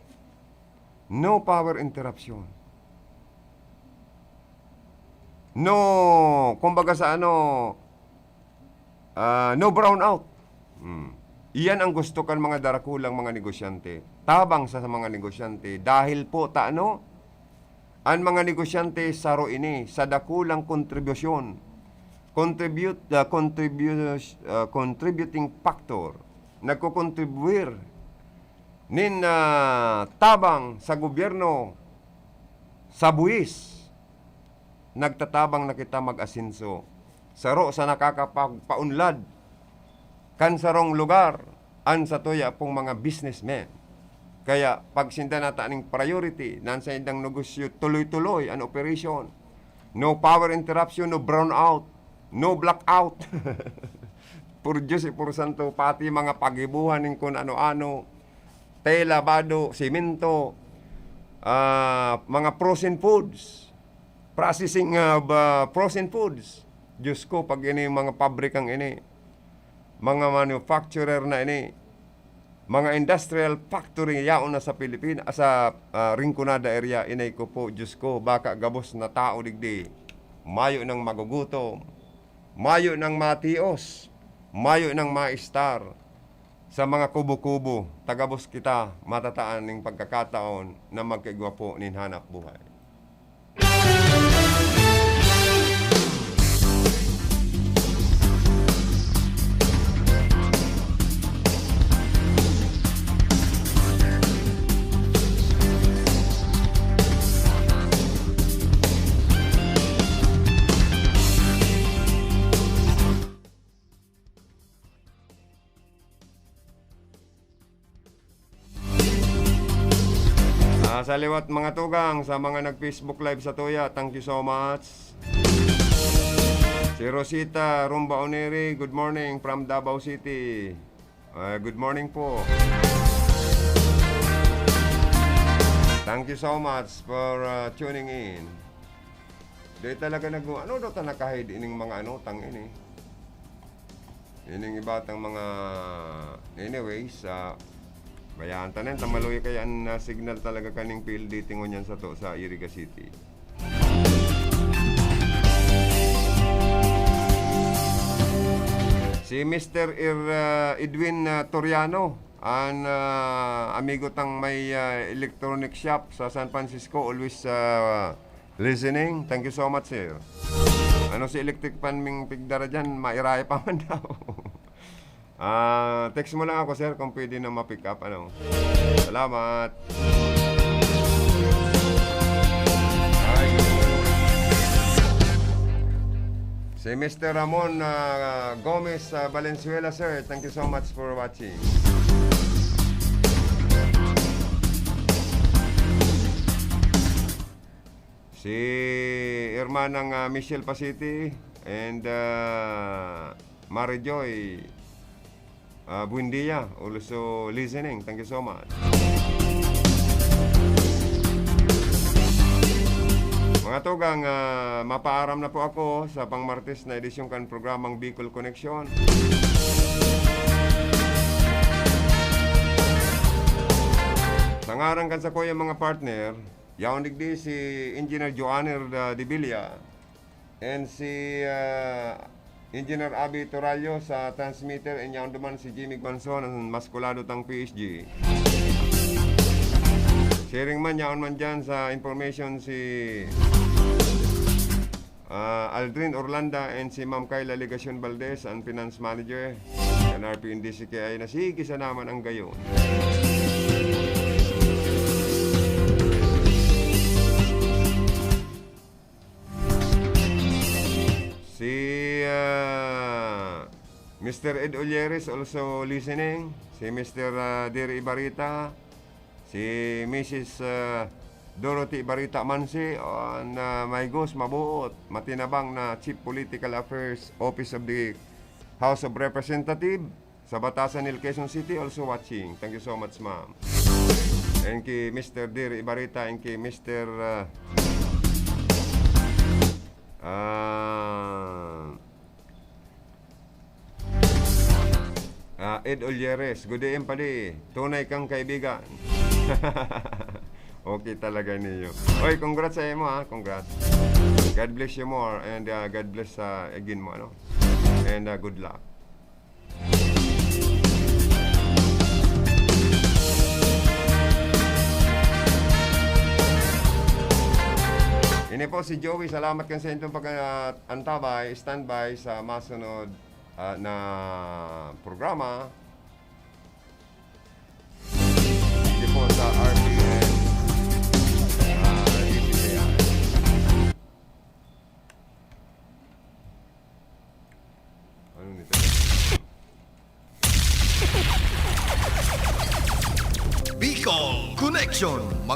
No power interruption. No, kumbaga sa ano, no brownout. Iyan ang gusto kan mga darakulang mga negosyante. Tabang sa mga negosyante dahil po ang mga negosyante sa ini sa dakulang kontribusyon, contributing factor, nagko-contribuir nin tabang sa gobyerno sa buwis. Nagtatabang na kita mag-asinso saro sa nakakapagpaunlad kan sarong lugar an sa toya pong mga businessmen. Kaya pag sinda nata aning priority nan sa indang negosyo tuloy-tuloy an operation, no power interruption, no brownout, no blackout. Pur Diyos pur santo, pati mga pagibuhan ng kung ano-ano, tela, bado, simento, mga frozen foods, processing of frozen foods. Diyos ko, pag ini mga pabrikang ini, mga manufacturer na ini, mga industrial factory yaon na sa Pilipinas, sa Rinconada area, inay ko po, Diyos ko, baka gabos na tao digdi, mayo ng magugutom, mayo ng matios, mayo ng maistar, sa mga kubo-kubo, tagabos kita, matataan ng pagkakataon na magkaigwa po nin hanap buhay. Sa liwat mga tugang, sa mga nag-Facebook live sa Toya, thank you so much. Si Rosita Rumba Oneri, good morning from Davao City. Good morning po. Thank you so much for tuning in. Di talaga ano daw ta nakahid ining mga tang ini. Ining ibatang mga anyways, bayan tanan tamaloy kay an signal talaga kaning PLD tingon yan sa Iriga City. Si Mr. Edwin Toriano, an amigo tang may electronic shop sa San Francisco, always listening. Thank you so much, sir. Ano si electric pan ming pigdara dyan, mairaya pa man daw. Text mo lang ako, sir, kung pwede na ma-pick up. Salamat. Si Mr. Ramon Gomez Valenzuela, sir, thank you so much for watching. Si Hermanang Michelle Pasiti and Marijoy Buendia, also listening. Thank you so much. Mga tugang, mapaaram na po ako sa pangmartes na edisyon kan programang Bicol Connection. Sangarang kan sa ko yung mga partner, yaon digdi si Engineer Joanner de Villa and si Engineer Abby Torallo sa transmitter, and yaon duman si Jimmy Guanzon ang maskulado tang PSG. Sharing man yaon man dyan sa information si Aldrin Orlanda and si Ma'am Kayla Legacion Valdez, ang Finance Manager ng RPNDCKI na sige sa naman ang gayon. Si Mr. Ed Olleres also listening, si Mr. Diri Ibarita, si Mrs. Dorothy Ibarita Mansi, on my ghost mabuot, matinabang na Chief Political Affairs Office of the House of Representatives sa Batasan Hill, Quezon City, also watching. Thank you so much, ma'am. And kay Mr. Diri Ibarita and kay Mr. Ed Olleres, good day pali. Tunay kang kaibigan. Okay talaga niyo. Oy, congrats sa mo ha. Congrats. God bless you more and God bless again mo ano. And good luck. Ini po si Joey. Salamat kan sa inyong pag-antabay, standby sa masunod na programa. Hindi po sa RPN DCKI. Ano nito? Bicol Connection, mga